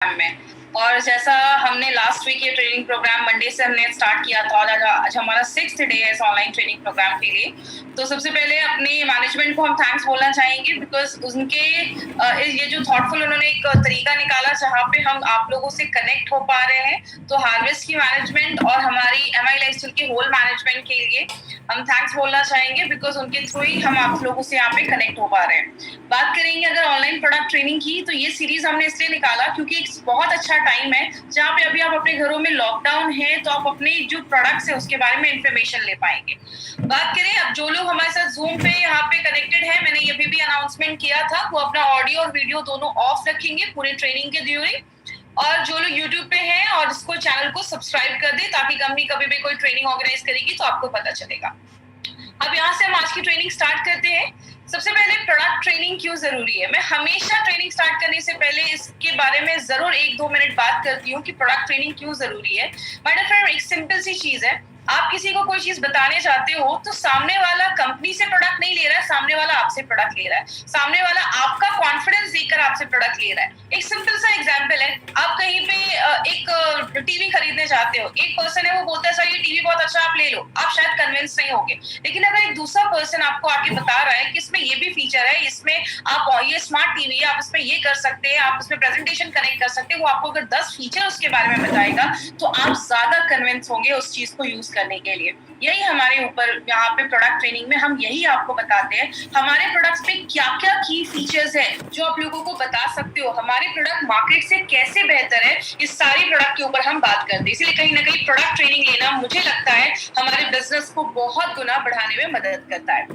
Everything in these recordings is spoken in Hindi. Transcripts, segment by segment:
में। और जैसा हमने लास्ट वीक ये ट्रेनिंग प्रोग्राम मंडे से हमने स्टार्ट किया था और आज हमारा 6th डे है इस ऑनलाइन ट्रेनिंग प्रोग्राम के लिए। तो सबसे पहले अपने मैनेजमेंट को हम थैंक्स बोलना चाहेंगे बिकॉज उनके ये जो थॉटफुल उन्होंने एक तरीका निकाला जहाँ पे हम आप लोगों से कनेक्ट हो पा रहे हैं। तो हार्वेस्ट की मैनेजमेंट और हमारी MI लाइफस्टाइल के होल मैनेजमेंट के लिए हम थैंक्स बोलना चाहेंगे बिकॉज उनके थ्रू ही हम आप लोगों से यहाँ पे कनेक्ट हो पा रहे हैं। बात करेंगे अगर ऑनलाइन प्रोडक्ट ट्रेनिंग की, तो ये सीरीज हमने इसलिए निकाला क्योंकि एक बहुत अच्छा टाइम है जहाँ पे अभी आप अपने घरों में लॉकडाउन है तो आप अपने जो प्रोडक्ट्स है उसके बारे में इंफॉर्मेशन ले पाएंगे। बात करें अब जो लोग हमारे साथ जूम पे यहाँ पे कनेक्टेड है, मैंने ये भी अनाउंसमेंट किया था, वो अपना ऑडियो और वीडियो दोनों ऑफ रखेंगे पूरे ट्रेनिंग के ड्यूरिंग। और जो लोग यूट्यूब पे हैं और इसको चैनल को सब्सक्राइब कर दे ताकि कंपनी कभी भी कोई ट्रेनिंग ऑर्गेनाइज करेगी तो आपको पता चलेगा। अब यहाँ से हम आज की ट्रेनिंग स्टार्ट करते हैं। सबसे पहले प्रोडक्ट ट्रेनिंग क्यों जरूरी है। मैं हमेशा ट्रेनिंग स्टार्ट करने से पहले इसके बारे में जरूर 1-2 मिनट बात करती हूँ कि प्रोडक्ट ट्रेनिंग क्यों जरूरी है। माय फ्रेंड, एक सिंपल सी चीज है, आप किसी को कोई चीज बताने चाहते हो तो सामने वाला कंपनी से प्रोडक्ट नहीं ले रहा है, सामने वाला आपसे प्रोडक्ट ले रहा है, सामने वाला आपका कॉन्फिडेंस देखकर आपसे प्रोडक्ट ले रहा है। एक सिंपल सा एग्जांपल है, आप कहीं पे एक टीवी खरीदने चाहते हो, एक पर्सन है वो बोलता है सर ये टीवी बहुत अच्छा, आप ले लो, आप शायद कन्विंस नहीं होगे। लेकिन अगर एक दूसरा पर्सन आपको आके बता रहा है कि इसमें ये भी फीचर है, इसमें आप ये स्मार्ट टीवी है, आप इसमें ये कर सकते हैं, आप इसमें प्रेजेंटेशन कनेक्ट कर सकते हैं, वो आपको अगर 10 फीचर उसके बारे में बताएगा तो आप ज्यादा कन्विंस होंगे उस चीज को यूज करने के लिए। यही हमारे ऊपर यहाँ पे प्रोडक्ट ट्रेनिंग में हम यही आपको बताते हैं हमारे प्रोडक्ट्स पे क्या क्या की फीचर्स है जो आप लोगों को बता सकते हो, हमारे प्रोडक्ट मार्केट से कैसे बेहतर है, इस सारी प्रोडक्ट के ऊपर हम बात करते हैं। इसलिए कहीं ना कहीं प्रोडक्ट ट्रेनिंग लेना मुझे लगता है हमारे बिजनेस को बहुत गुना बढ़ाने में मदद करता है।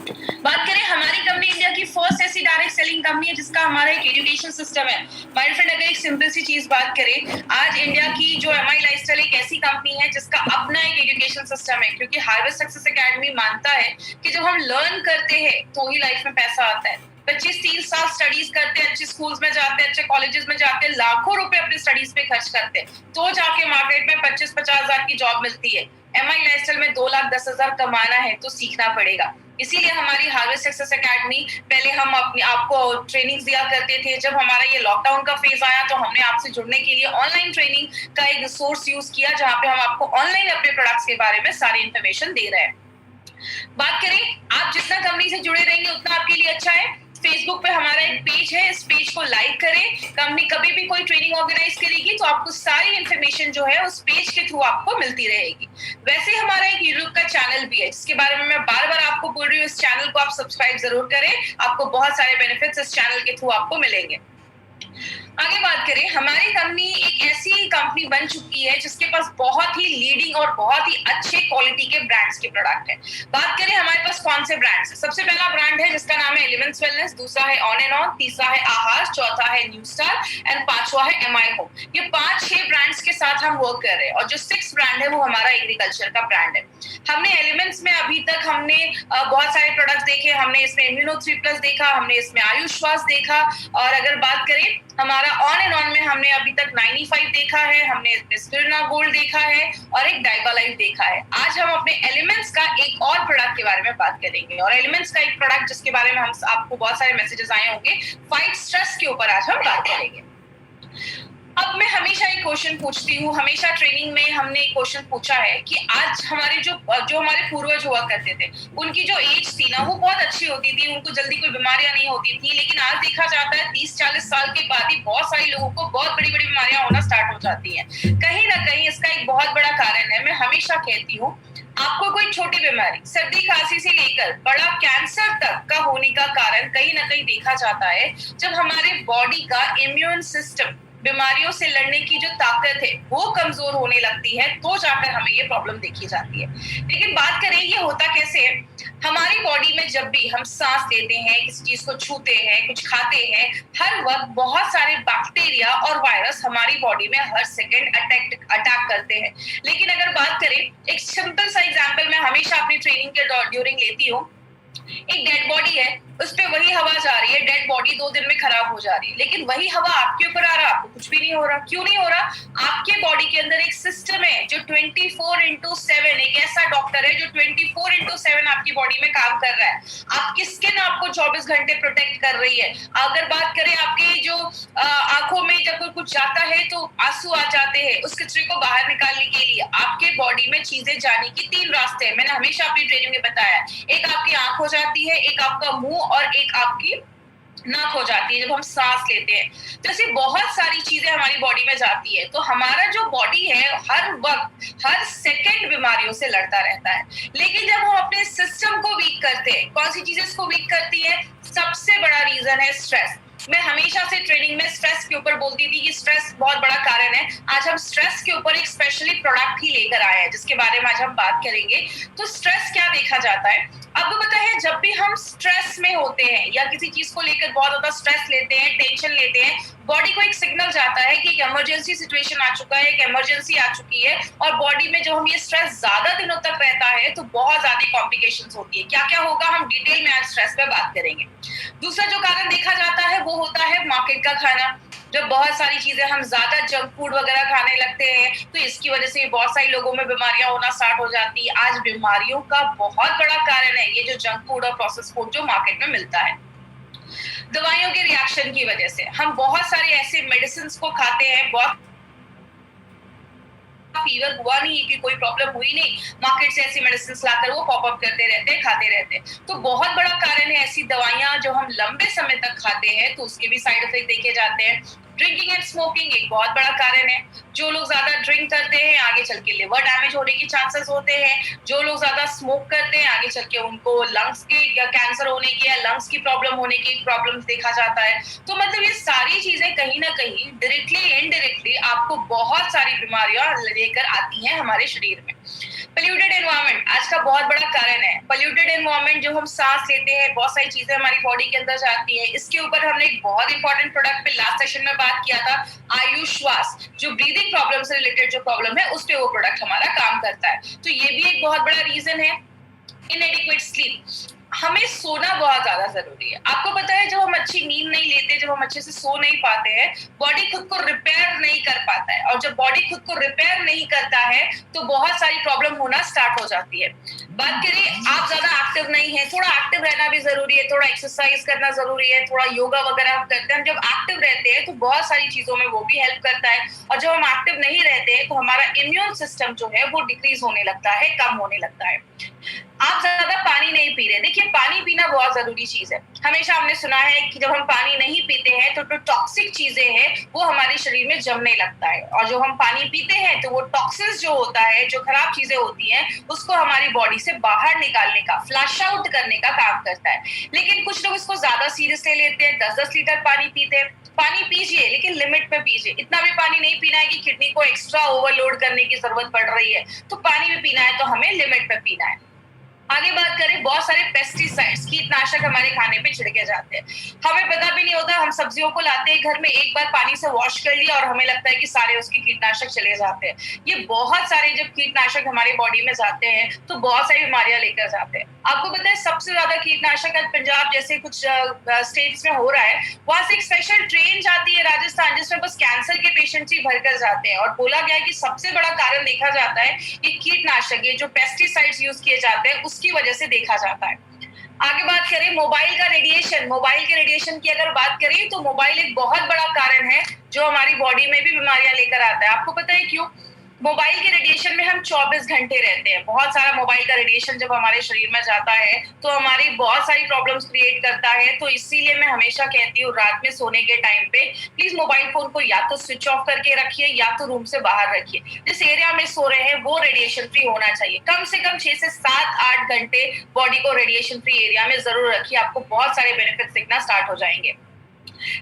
बात करें, हमारी कंपनी इंडिया की फर्स्ट ऐसी डायरेक्ट सेलिंग कंपनी है जिसका हमारा एक एजुकेशन सिस्टम है। माय फ्रेंड, अगर एक सिंपल सी चीज बात करें, आज इंडिया की जो MI लाइफस्टाइल एक ऐसी कंपनी है जिसका अपना एक एजुकेशन सिस्टम है, क्योंकि हार्वेस्ट सक्सेस एकेडमी मानता है कि जब हम लर्न करते हैं तो ही लाइफ में पैसा आता है। 25-30 साल स्टडीज करते हैं, अच्छे स्कूल्स में जाते हैं, अच्छे कॉलेजेस में जाते हैं, लाखों रुपए अपने स्टडीज पे खर्च करते हैं, तो जाके मार्केट में 25-50 हजार की जॉब मिलती है। MI लाइफस्टाइल में 2,10,000 कमाना है तो सीखना पड़ेगा। इसीलिए हमारी हार्वेस्ट सक्सेस एकेडमी, पहले हम अपने आपको ट्रेनिंग दिया करते थे, जब हमारा ये लॉकडाउन का फेज आया तो हमने आपसे जुड़ने के लिए ऑनलाइन ट्रेनिंग का एक रिसोर्स यूज किया जहां पे हम आपको ऑनलाइन अपने प्रोडक्ट्स के बारे में सारी इंफॉर्मेशन दे रहे हैं। बात करें, आप जितना कंपनी से जुड़े रहेंगे उतना आपके लिए अच्छा है। फेसबुक पे हमारा एक पेज है, इस पेज को लाइक करें। कंपनी कभी भी कोई ट्रेनिंग ऑर्गेनाइज करेगी तो आपको सारी इंफॉर्मेशन जो है उस पेज के थ्रू आपको मिलती रहेगी। वैसे हमारा एक यूट्यूब का चैनल भी है जिसके बारे में मैं बार बार आपको बोल रही हूँ, इस चैनल को आप सब्सक्राइब जरूर करें, आपको बहुत सारे बेनिफिट्स इस चैनल के थ्रू आपको मिलेंगे। आगे बात करें, हमारी कंपनी एक ऐसी कंपनी बन चुकी है जिसके पास बहुत ही लीडिंग और बहुत ही अच्छे क्वालिटी के ब्रांड्स के प्रोडक्ट है। बात करें हमारे पास कौन से ब्रांड्स है, सबसे पहला ब्रांड है जिसका नाम है एलिमेंट्स वेलनेस, दूसरा है ऑन एंड ऑन, तीसरा है आहार, चौथा है न्यू स्टार एंड पांचवा है MI होम। ये 5-6 ब्रांड्स के साथ हम वर्क कर रहे हैं और जो 6th ब्रांड है वो हमारा एग्रीकल्चर का ब्रांड है। हमने एलिमेंट्स में अभी तक हमने बहुत सारे प्रोडक्ट्स देखे, हमने इसमें इम्यूनो 3+ देखा, हमने इसमें आयुश्वास देखा, और अगर बात करें हमारा ऑन एंड ऑन में हमने अभी तक 95 देखा है, हमने स्पिरुलिना गोल्ड देखा है और एक डाइबा लाइफ देखा है। आज हम अपने एलिमेंट्स का एक और प्रोडक्ट के बारे में बात करेंगे और एलिमेंट्स का एक प्रोडक्ट जिसके बारे में हम आपको बहुत सारे मैसेजेस आए होंगे, फाइट स्ट्रेस के ऊपर आज हम बात करेंगे। अब मैं हमेशा एक क्वेश्चन पूछती हूँ, हमेशा ट्रेनिंग में हमने एक क्वेश्चन पूछा है कि आज हमारे जो हमारे पूर्वज हुआ करते थे उनकी जो एज थी ना वो बहुत अच्छी होती थी, उनको जल्दी कोई बीमारियां नहीं होती थी, लेकिन आज देखा जाता है 30-40 साल के बाद ही बहुत सारे लोगों को बहुत बड़ी बड़ी बीमारियां होना स्टार्ट हो जाती हैं। कहीं ना कहीं इसका एक बहुत बड़ा कारण है, मैं हमेशा कहती हूँ आपको कोई छोटी बीमारी, सर्दी खांसी से लेकर बड़ा कैंसर तक का होने का कारण कहीं ना कहीं देखा जाता है जब हमारे बॉडी का इम्यून सिस्टम बीमारियों से लड़ने की जो ताकत है वो कमजोर होने लगती है, तो जाकर हमें ये प्रॉब्लम देखी जाती है। लेकिन बात करें ये होता कैसे है, हमारी बॉडी में जब भी हम सांस लेते हैं, किसी चीज को छूते हैं, कुछ खाते हैं, हर वक्त बहुत सारे बैक्टीरिया और वायरस हमारी बॉडी में हर सेकेंड अटैक करते हैं। लेकिन अगर बात करें, एक सिंपल सा एग्जाम्पल मैं हमेशा अपनी ट्रेनिंग के ड्यूरिंग लेती हूँ, एक डेड बॉडी है, उस पे वही हवा जा रही है, डेड बॉडी 2 दिन में खराब हो जा रही है, लेकिन वही हवा आपके ऊपर आ रहा, आपको कुछ भी नहीं हो रहा। क्यों नहीं हो रहा? आपके बॉडी के अंदर एक सिस्टम है जो 24/7, एक ऐसा डॉक्टर है जो 24/7 आपकी बॉडी में काम कर रहा है। आपकी स्किन आपको 24 घंटे प्रोटेक्ट कर रही है। अगर बात करें आपकी जो आंखों में जब कुछ जाता है तो आंसू आ जाते हैं, उस कचरे को बाहर निकालने के लिए आपके बॉडी में चीजें जाने की 3 रास्ते हैं। मैंने हमेशा अपनी ट्रेनिंग में बताया, एक आपकी आंख हो जाती है, एक आपका मुंह और एक आपकी नाक हो जाती है जब हम सांस लेते हैं। तो ऐसी बहुत सारी चीजें हमारी बॉडी में जाती है। तो हमारा जो बॉडी है हर वक्त हर सेकंड बीमारियों से लड़ता रहता है। लेकिन जब हम अपने सिस्टम को वीक करते हैं, कौन सी चीजें इसको वीक करती है? सबसे बड़ा रीजन है स्ट्रेस। मैं हमेशा से ट्रेनिंग में स्ट्रेस के ऊपर बोलती थी कि स्ट्रेस बहुत बड़ा कारण है। आज हम स्ट्रेस के ऊपर एक स्पेशली प्रोडक्ट ही लेकर आए हैं जिसके बारे में आज हम बात करेंगे। तो स्ट्रेस क्या देखा जाता है? आपको पता है जब भी हम स्ट्रेस में होते हैं या किसी चीज को लेकर बहुत ज्यादा स्ट्रेस लेते हैं, टेंशन लेते हैं, बॉडी को एक सिग्नल जाता है कि एक इमरजेंसी सिचुएशन आ चुका है, एक इमरजेंसी आ चुकी है। और बॉडी में जब हम ये स्ट्रेस ज्यादा दिनों तक रहता है तो बहुत ज्यादा कॉम्प्लिकेशंस होती है। क्या क्या होगा हम डिटेल में आज स्ट्रेस पे बात करेंगे। दूसरा जो कारण देखा जाता है वो होता है मार्केट का खाना। जब बहुत सारी चीजें हम ज्यादा जंक फूड वगैरह खाने लगते हैं तो इसकी वजह से बहुत सारे लोगों में बीमारियां होना स्टार्ट हो जाती है। आज बीमारियों का बहुत बड़ा कारण है ये जो जंक फूड और प्रोसेस फूड जो मार्केट में मिलता है। दवाइयों के रिएक्शन की वजह से हम बहुत सारे ऐसे मेडिसिन को खाते हैं, बहुत फीवर हुआ नहीं कि कोई प्रॉब्लम हुई नहीं, मार्केट से ऐसी मेडिसिन लाकर वो पॉप अप करते रहते हैं, खाते रहते हैं। तो बहुत बड़ा कारण है ऐसी दवाइयां जो हम लंबे समय तक खाते हैं तो उसके भी साइड इफेक्ट देखे जाते हैं। ड्रिंकिंग एंड स्मोकिंग एक बहुत बड़ा कारण है। जो लोग ज्यादा ड्रिंक करते हैं आगे चल के लिवर डैमेज होने के चांसेस होते हैं। जो लोग ज्यादा स्मोक करते हैं आगे चल के उनको लंग्स के या कैंसर होने की या लंग्स की प्रॉब्लम होने की प्रॉब्लम देखा जाता है। तो मतलब ये सारी चीजें कहीं ना कहीं डायरेक्टली इनडायरेक्टली आपको बहुत सारी बीमारियां लेकर आती हैं हमारे शरीर में। पोल्यूटेड एनवायरनमेंट आज का बहुत बड़ा कारण है। पोल्यूटेड एनवायरनमेंट जो हम सांस लेते हैं, बहुत सारी चीजें हमारी बॉडी के अंदर जाती है। इसके ऊपर हमने एक बहुत इंपॉर्टेंट प्रोडक्ट पे लास्ट सेशन में बात किया था, आयुष श्वास, जो ब्रीदिंग प्रॉब्लम से रिलेटेड जो प्रॉब्लम है उस पे वो प्रोडक्ट हमारा काम करता है। तो ये भी एक बहुत बड़ा रीजन है। इनएडिक्वेट स्लीप, हमें सोना बहुत ज्यादा जरूरी है। आपको पता है जब हम अच्छी नींद नहीं लेते, जब हम अच्छे से सो नहीं पाते हैं, बॉडी खुद को रिपेयर नहीं कर पाता है। और जब बॉडी खुद को रिपेयर नहीं करता है तो बहुत सारी प्रॉब्लम होना स्टार्ट हो जाती है। बात करें आप ज्यादा एक्टिव नहीं है, थोड़ा एक्टिव रहना भी जरूरी है, थोड़ा एक्सरसाइज करना जरूरी है, थोड़ा योगा वगैरह हम करते हैं। जब एक्टिव रहते हैं तो बहुत सारी चीजों में वो भी हेल्प करता है। और जब हम एक्टिव नहीं रहते हैं तो हमारा इम्यून सिस्टम जो है वो डिक्रीज होने लगता है, कम होने लगता है। आप ज्यादा पानी नहीं पी रहे, देखिए पानी पीना बहुत जरूरी चीज है। हमेशा हमने सुना है कि जब हम पानी नहीं पीते हैं तो टॉक्सिक चीजें हैं वो हमारे शरीर में जमने लगता है। और जो हम पानी पीते हैं तो वो टॉक्सिन्स जो होता है, जो खराब चीजें होती हैं, उसको हमारी बॉडी से बाहर निकालने का, फ्लश आउट करने का काम करता है। लेकिन कुछ लोग इसको ज्यादा सीरियस ले लेते हैं, 10-10 लीटर पानी पीते हैं। पानी पीजिए लेकिन लिमिट में पीजिए। इतना भी पानी नहीं पीना है कि किडनी को एक्स्ट्रा ओवरलोड करने की जरूरत पड़ रही है। तो पानी भी पीना है तो हमें लिमिट में पीना है। आगे बात करें, बहुत सारे पेस्टिसाइड्स, कीटनाशक हमारे खाने पे छिड़के जाते हैं। हमें पता भी नहीं होता, हम सब्जियों को लाते हैं घर में, एक बार पानी से वॉश कर लिया और हमें लगता है कि सारे उसके कीटनाशक चले जाते हैं। ये बहुत सारे जब कीटनाशक हमारे बॉडी में जाते हैं तो बहुत सारी बीमारियां लेकर जाते हैं। आपको पता है सबसे ज्यादा कीटनाशक आज पंजाब जैसे कुछ स्टेट्स में हो रहा है। वहां से एक स्पेशल ट्रेन जाती है राजस्थान जिसमें बस कैंसर के पेशेंट्स ही भरकर जाते हैं। और बोला गया है कि सबसे बड़ा कारण देखा जाता है ये कीटनाशक, ये जो पेस्टिसाइड्स यूज किए जाते हैं उसकी वजह से देखा जाता है। आगे बात करें मोबाइल का रेडिएशन, मोबाइल के रेडिएशन की अगर बात करें तो मोबाइल एक बहुत बड़ा कारण है जो हमारी बॉडी में भी बीमारियां लेकर आता है। आपको पता है क्यों? मोबाइल के रेडिएशन में हम 24 घंटे रहते हैं। बहुत सारा मोबाइल का रेडिएशन जब हमारे शरीर में जाता है तो हमारी बहुत सारी प्रॉब्लम्स क्रिएट करता है। तो इसीलिए मैं हमेशा कहती हूँ रात में सोने के टाइम पे प्लीज मोबाइल फोन को या तो स्विच ऑफ करके रखिए या तो रूम से बाहर रखिए। जिस एरिया में सो रहे हैं वो रेडिएशन फ्री होना चाहिए। कम से कम 6 से 7-8 घंटे बॉडी को रेडिएशन फ्री एरिया में जरूर रखिए, आपको बहुत सारे बेनिफिट दिखना स्टार्ट हो जाएंगे।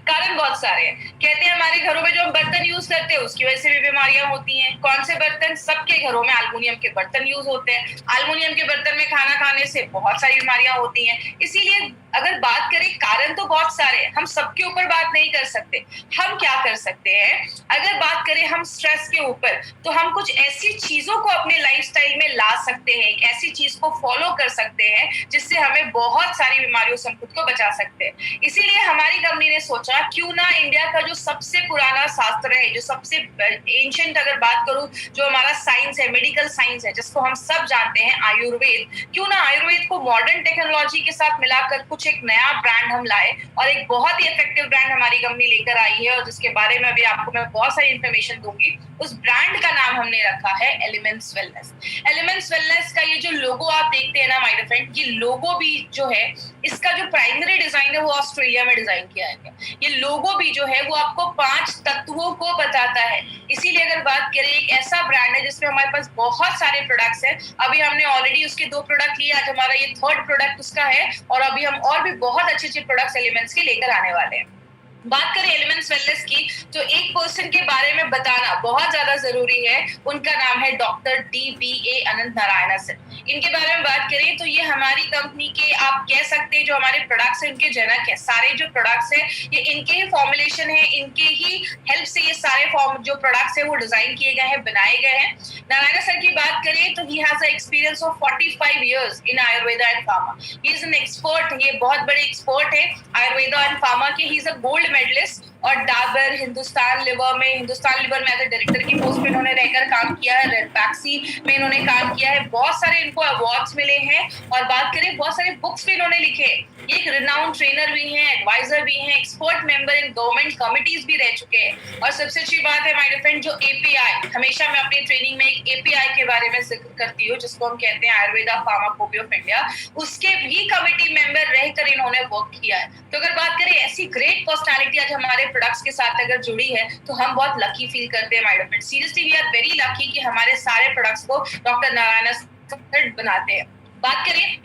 कारण बहुत सारे हैं। कहते हैं हमारे घरों में जो हम बर्तन यूज करते हैं उसकी वजह से भी बीमारियां होती हैं। कौन से बर्तन? सबके घरों में एल्युमिनियम के बर्तन यूज होते हैं। एल्युमिनियम के बर्तन में खाना खाने से बहुत सारी बीमारियां होती हैं। इसीलिए अगर बात करें कारण तो बहुत सारे हैं, हम सबके ऊपर बात नहीं कर सकते। हम क्या कर सकते हैं, अगर बात करें हम स्ट्रेस के ऊपर, तो हम कुछ ऐसी चीजों को अपने लाइफस्टाइल में ला सकते हैं, एक ऐसी चीज को फॉलो कर सकते हैं जिससे हमें बहुत सारी बीमारियों से हम खुद को बचा सकते हैं। इसीलिए हमारी कंपनी ने सोचा क्यों ना इंडिया का जो सबसे पुराना शास्त्र है, जो सबसे एंशिएंट अगर बात करूं, जो हमारा साइंस है, मेडिकल साइंस है, जिसको हम सब जानते हैं आयुर्वेद, क्यों ना आयुर्वेद को मॉडर्न टेक्नोलॉजी के साथ मिलाकर कुछ एक नया ब्रांड हम लाए, और एक बहुत ही इफेक्टिव ब्रांड हमारी कंपनी लेकर आई है, और जिसके बारे में अभी आपको मैं बहुत सारी इंफॉर्मेशन दूंगी। उस ब्रांड का नाम हमने रखा है एलिमेंट्स वेलनेस। एलिमेंट्स वेलनेस का ये जो लोगो आप देखते हैं ना माय डियर फ्रेंड, ये लोगो भी जो है, इसका जो प्राइमरी डिजाइन है वो ऑस्ट्रेलिया में डिजाइन किया है। ये लोगो भी जो है वो आपको 5 तत्वों को बताता है। इसीलिए अगर बात करें, एक ऐसा ब्रांड है जिसमें हमारे पास बहुत सारे प्रोडक्ट्स हैं। अभी हमने ऑलरेडी उसके 2 प्रोडक्ट लिए, आज हमारा ये 3rd प्रोडक्ट उसका है, और अभी हम और भी बहुत अच्छे प्रोडक्ट्स एलिमेंट्स के लेकर आने वाले हैं। बात करें एलिमेंट्स वेलनेस की, तो एक पर्सन के बारे में बताना बहुत ज्यादा जरूरी है। उनका नाम है डॉक्टर DBA अनंत नारायण सर। इनके बारे में बात करें तो ये हमारी कंपनी के, आप कह सकते हैं, जो हमारे प्रोडक्ट्स हैं उनके जनक है। सारे जो प्रोडक्ट्स हैं ये इनके ही फॉर्मुलेशन है, इनके ही हेल्प से ये सारे जो प्रोडक्ट्स हैं वो डिजाइन किए गए हैं, बनाए गए हैं। नारायण सर की बात करें तो he has a experience of 45 years in Ayurveda and pharma. He is an expert, ये बहुत बड़े एक्सपर्ट है आयुर्वेदा एंड फार्मा के। He is a gold medalist, और डाबर, हिंदुस्तान लिवर में एज ए डायरेक्टर की पोस्ट पे इन्होंने रहकर काम किया है। रेड पैक्सी में इन्होंने काम किया है। बहुत सारे इनको अवार्ड्स मिले हैं, और बात करें बहुत सारे बुक्स भी इन्होंने लिखे। एक रिनाउंड ट्रेनर भी हैं, एडवाइजर भी हैं, expert member in government committees भी रह चुके हैं। और सबसे अच्छी बात है माय डियर फ्रेंड, जो API, हमेशा मैं अपनी ट्रेनिंग में एक API के बारे में जिक्र करती हूँ, जिसको हम कहते हैं आयुर्वेदा फार्माकोपी ऑफ इंडिया, उसके भी कमिटी मेंबर रहकर इन्होंने वर्क किया है। तो अगर बात करें ऐसी ग्रेट पर्सनैलिटी आज हमारे प्रोडक्ट्स के साथ अगर जुड़ी है, तो हम बहुत लकी फील करते हैं my dear friend. Seriously we are very lucky कि हमारे सारे प्रोडक्ट्स को डॉक्टर नारायण सर बनाते हैं। बात करें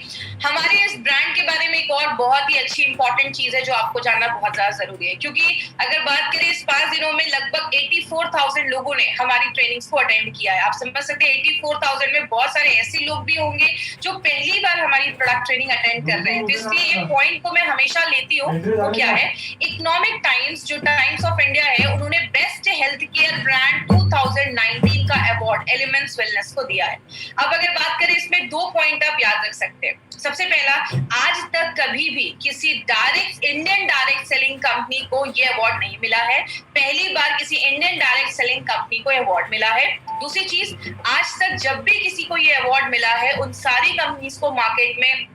हमारे इस ब्रांड के बारे में, एक और बहुत ही अच्छी इंपॉर्टेंट चीज है जो आपको जानना बहुत ज्यादा जरूरी है, क्योंकि अगर बात करें इस 5 दिनों में लगभग 84,000 लोगों ने हमारी ट्रेनिंग्स को अटेंड किया है। आप समझ सकते हैं 84,000 में बहुत सारे ऐसे लोग भी होंगे जो पहली बार हमारी प्रोडक्ट ट्रेनिंग अटेंड कर रहे हैं। तो इसलिए ये पॉइंट को मैं हमेशा लेती हूँ, वो क्या है, इकोनॉमिक टाइम्स, जो टाइम्स ऑफ इंडिया है, उन्होंने बेस्ट हेल्थ केयर ब्रांड 2019 का अवार्ड एलिमेंट्स वेलनेस को दिया है। अब अगर बात करें इसमें 2 पॉइंट आप याद रख सकते हैं। सबसे पहला, आज तक कभी भी किसी इंडियन डायरेक्ट सेलिंग कंपनी को ये अवार्ड नहीं मिला है। पहली बार किसी इंडियन डायरेक्ट सेलिंग कंपनी को अवार्ड मिला है। दूसरी चीज, आज तक जब भी किसी को ये अवार्ड मिला है, उन सारी कंपनीज को मार्केट में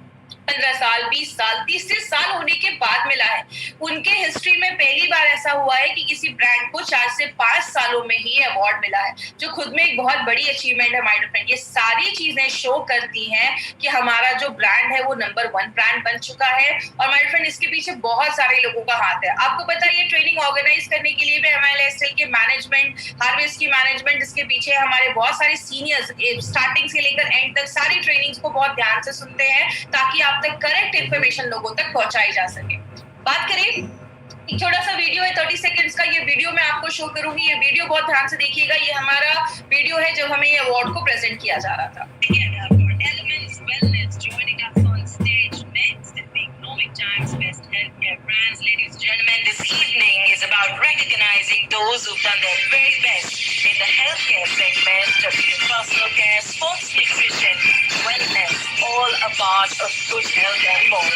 15 साल, 20 साल, 30 साल होने के बाद मिला है। उनके हिस्ट्री में पहली बार ऐसा हुआ है कि किसी ब्रांड को 4 से 5 सालों में ही अवार्ड मिला है, जो खुद में एक बहुत बड़ी अचीवमेंट है माय डियर फ्रेंड। ये सारी चीजें शो करती हैं कि हमारा जो ब्रांड है वो नंबर 1 ब्रांड बन चुका है। और माय डियर फ्रेंड, इसके पीछे बहुत सारे लोगों का हाथ है। आपको पता है, ये ट्रेनिंग ऑर्गेनाइज करने के लिए भी MILSL के मैनेजमेंट, हार्वेस्ट की मैनेजमेंट, जिसके पीछे हमारे बहुत सारे सीनियर्स स्टार्टिंग से लेकर एंड तक सारी ट्रेनिंग्स को बहुत ध्यान से सुनते हैं, ताकि आप तक करेक्ट इंफॉर्मेशन लोगों तक पहुंचाई जा सके। बात करें, एक छोटा सा वीडियो है 30 सेकंड्स का, ये वीडियो मैं आपको शो करूंगी। ये वीडियो बहुत ध्यान से देखिएगा। ये हमारा वीडियो है जब हमें ये अवार्ड को प्रेजेंट किया जा रहा था। Elements Wellness joining us on stage next at the Economic Times Best Healthcare Brands. Ladies and gentlemen, this evening is about recognizing those who've done their very best in the healthcare segment, be it personal care, sports nutrition, wellness, all a part of good health and more.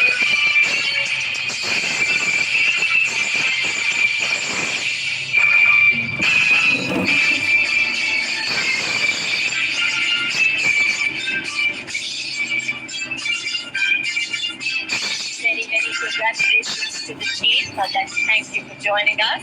Many congratulations to the team. Thank you for joining us.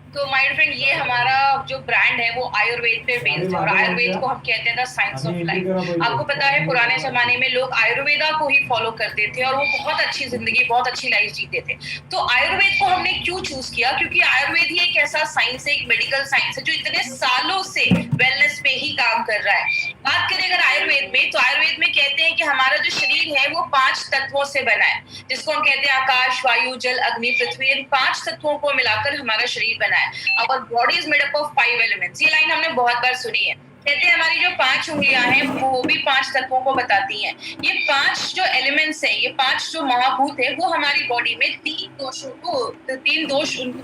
तो माय फ्रेंड, ये हमारा जो ब्रांड है वो आयुर्वेद पे बेस्ड है, और आयुर्वेद को हम कहते हैं द साइंस ऑफ लाइफ। आपको पता है पुराने जमाने में लोग आयुर्वेदा को ही फॉलो करते थे, और वो बहुत अच्छी जिंदगी, बहुत अच्छी लाइफ जीते थे। तो आयुर्वेद को हमने क्यों चूज किया? क्योंकि आयुर्वेद ही एक ऐसा साइंस है, एक मेडिकल साइंस है, जो इतने सालों से वेलनेस पे ही काम कर रहा है। बात करें अगर आयुर्वेद में, तो आयुर्वेद में कहते हैं कि हमारा जो शरीर है वो 5 तत्वों से बना है, जिसको हम कहते हैं आकाश, वायु, जल, अग्नि, पृथ्वी। इन 5 तत्वों को मिलाकर हमारा शरीर बना है। Our body is made up of 5 elements. ये लाइन हमने बहुत बार सुनी है। कहते हैं हमारी जो 5 उंगलियां हैं वो भी 5 तत्वों को बताती हैं। ये 5 जो एलिमेंट्स हैं, ये 5 जो महाभूत है, वो हमारी बॉडी में 3 दोष उनको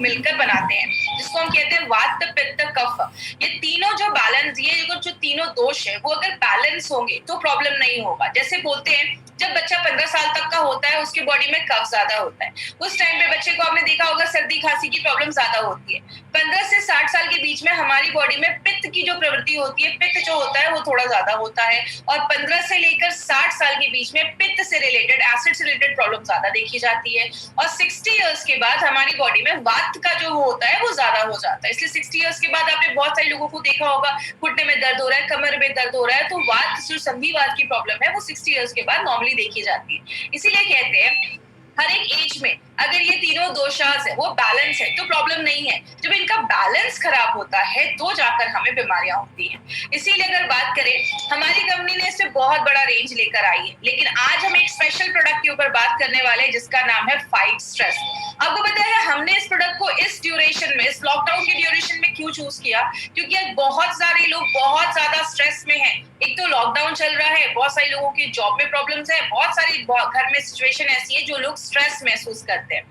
मिलकर बनाते हैं, जिसको हम कहते हैं वात, पित्त, कफ। ये तीनों जो बैलेंस, ये जो तीनों दोष है, वो अगर बैलेंस होंगे तो प्रॉब्लम नहीं होगा। जैसे बोलते हैं जब बच्चा 15 साल तक का होता है उसकी बॉडी में कफ ज्यादा होता है, उस टाइम पे बच्चे को आपने देखा होगा सर्दी खांसी की प्रॉब्लम ज्यादा होती है। 15 से 60 साल के बीच में हमारी बॉडी में पित्त की जो प्रवृत्ति होती है, पित्त जो होता है वो थोड़ा ज्यादा होता है। और 15 से लेकर 60 साल के बीच में पित्त से रिलेटेड, एसिड से रिलेटेड प्रॉब्लम ज्यादा देखी जाती है। और 60 इयर्स के बाद हमारी बॉडी में वात का जो होता है वो ज्यादा हो जाता है। इसलिए 60 इयर्स के बाद आपने बहुत सारे लोगों को देखा होगा घुटने में दर्द हो रहा है, कमर में दर्द हो रहा है, तो वात जो संधिवात की प्रॉब्लम है वो 60 इयर्स के बाद नॉर्मली देखी जाती है। इसीलिए कहते हैं हर एक एज में अगर ये तीनों दोषास है वो बैलेंस है तो प्रॉब्लम नहीं है। जब इनका बैलेंस खराब होता है तो जाकर हमें बीमारियां होती हैं। इसीलिए अगर बात करें, हमारी कंपनी ने इससे बहुत बड़ा रेंज लेकर आई है, लेकिन आज हम एक स्पेशल प्रोडक्ट के ऊपर बात करने वाले हैं जिसका नाम है फाइट स्ट्रेस। आपको पता है हमने इस प्रोडक्ट को इस ड्यूरेशन में, इस लॉकडाउन के ड्यूरेशन में क्यों चूज किया? क्योंकि आज बहुत सारे लोग बहुत ज्यादा स्ट्रेस में हैं। एक तो लॉकडाउन चल रहा है, बहुत सारे लोगों की जॉब में प्रॉब्लम्स है, बहुत सारी घर में सिचुएशन ऐसी है जो लोग स्ट्रेस महसूस करते हैं।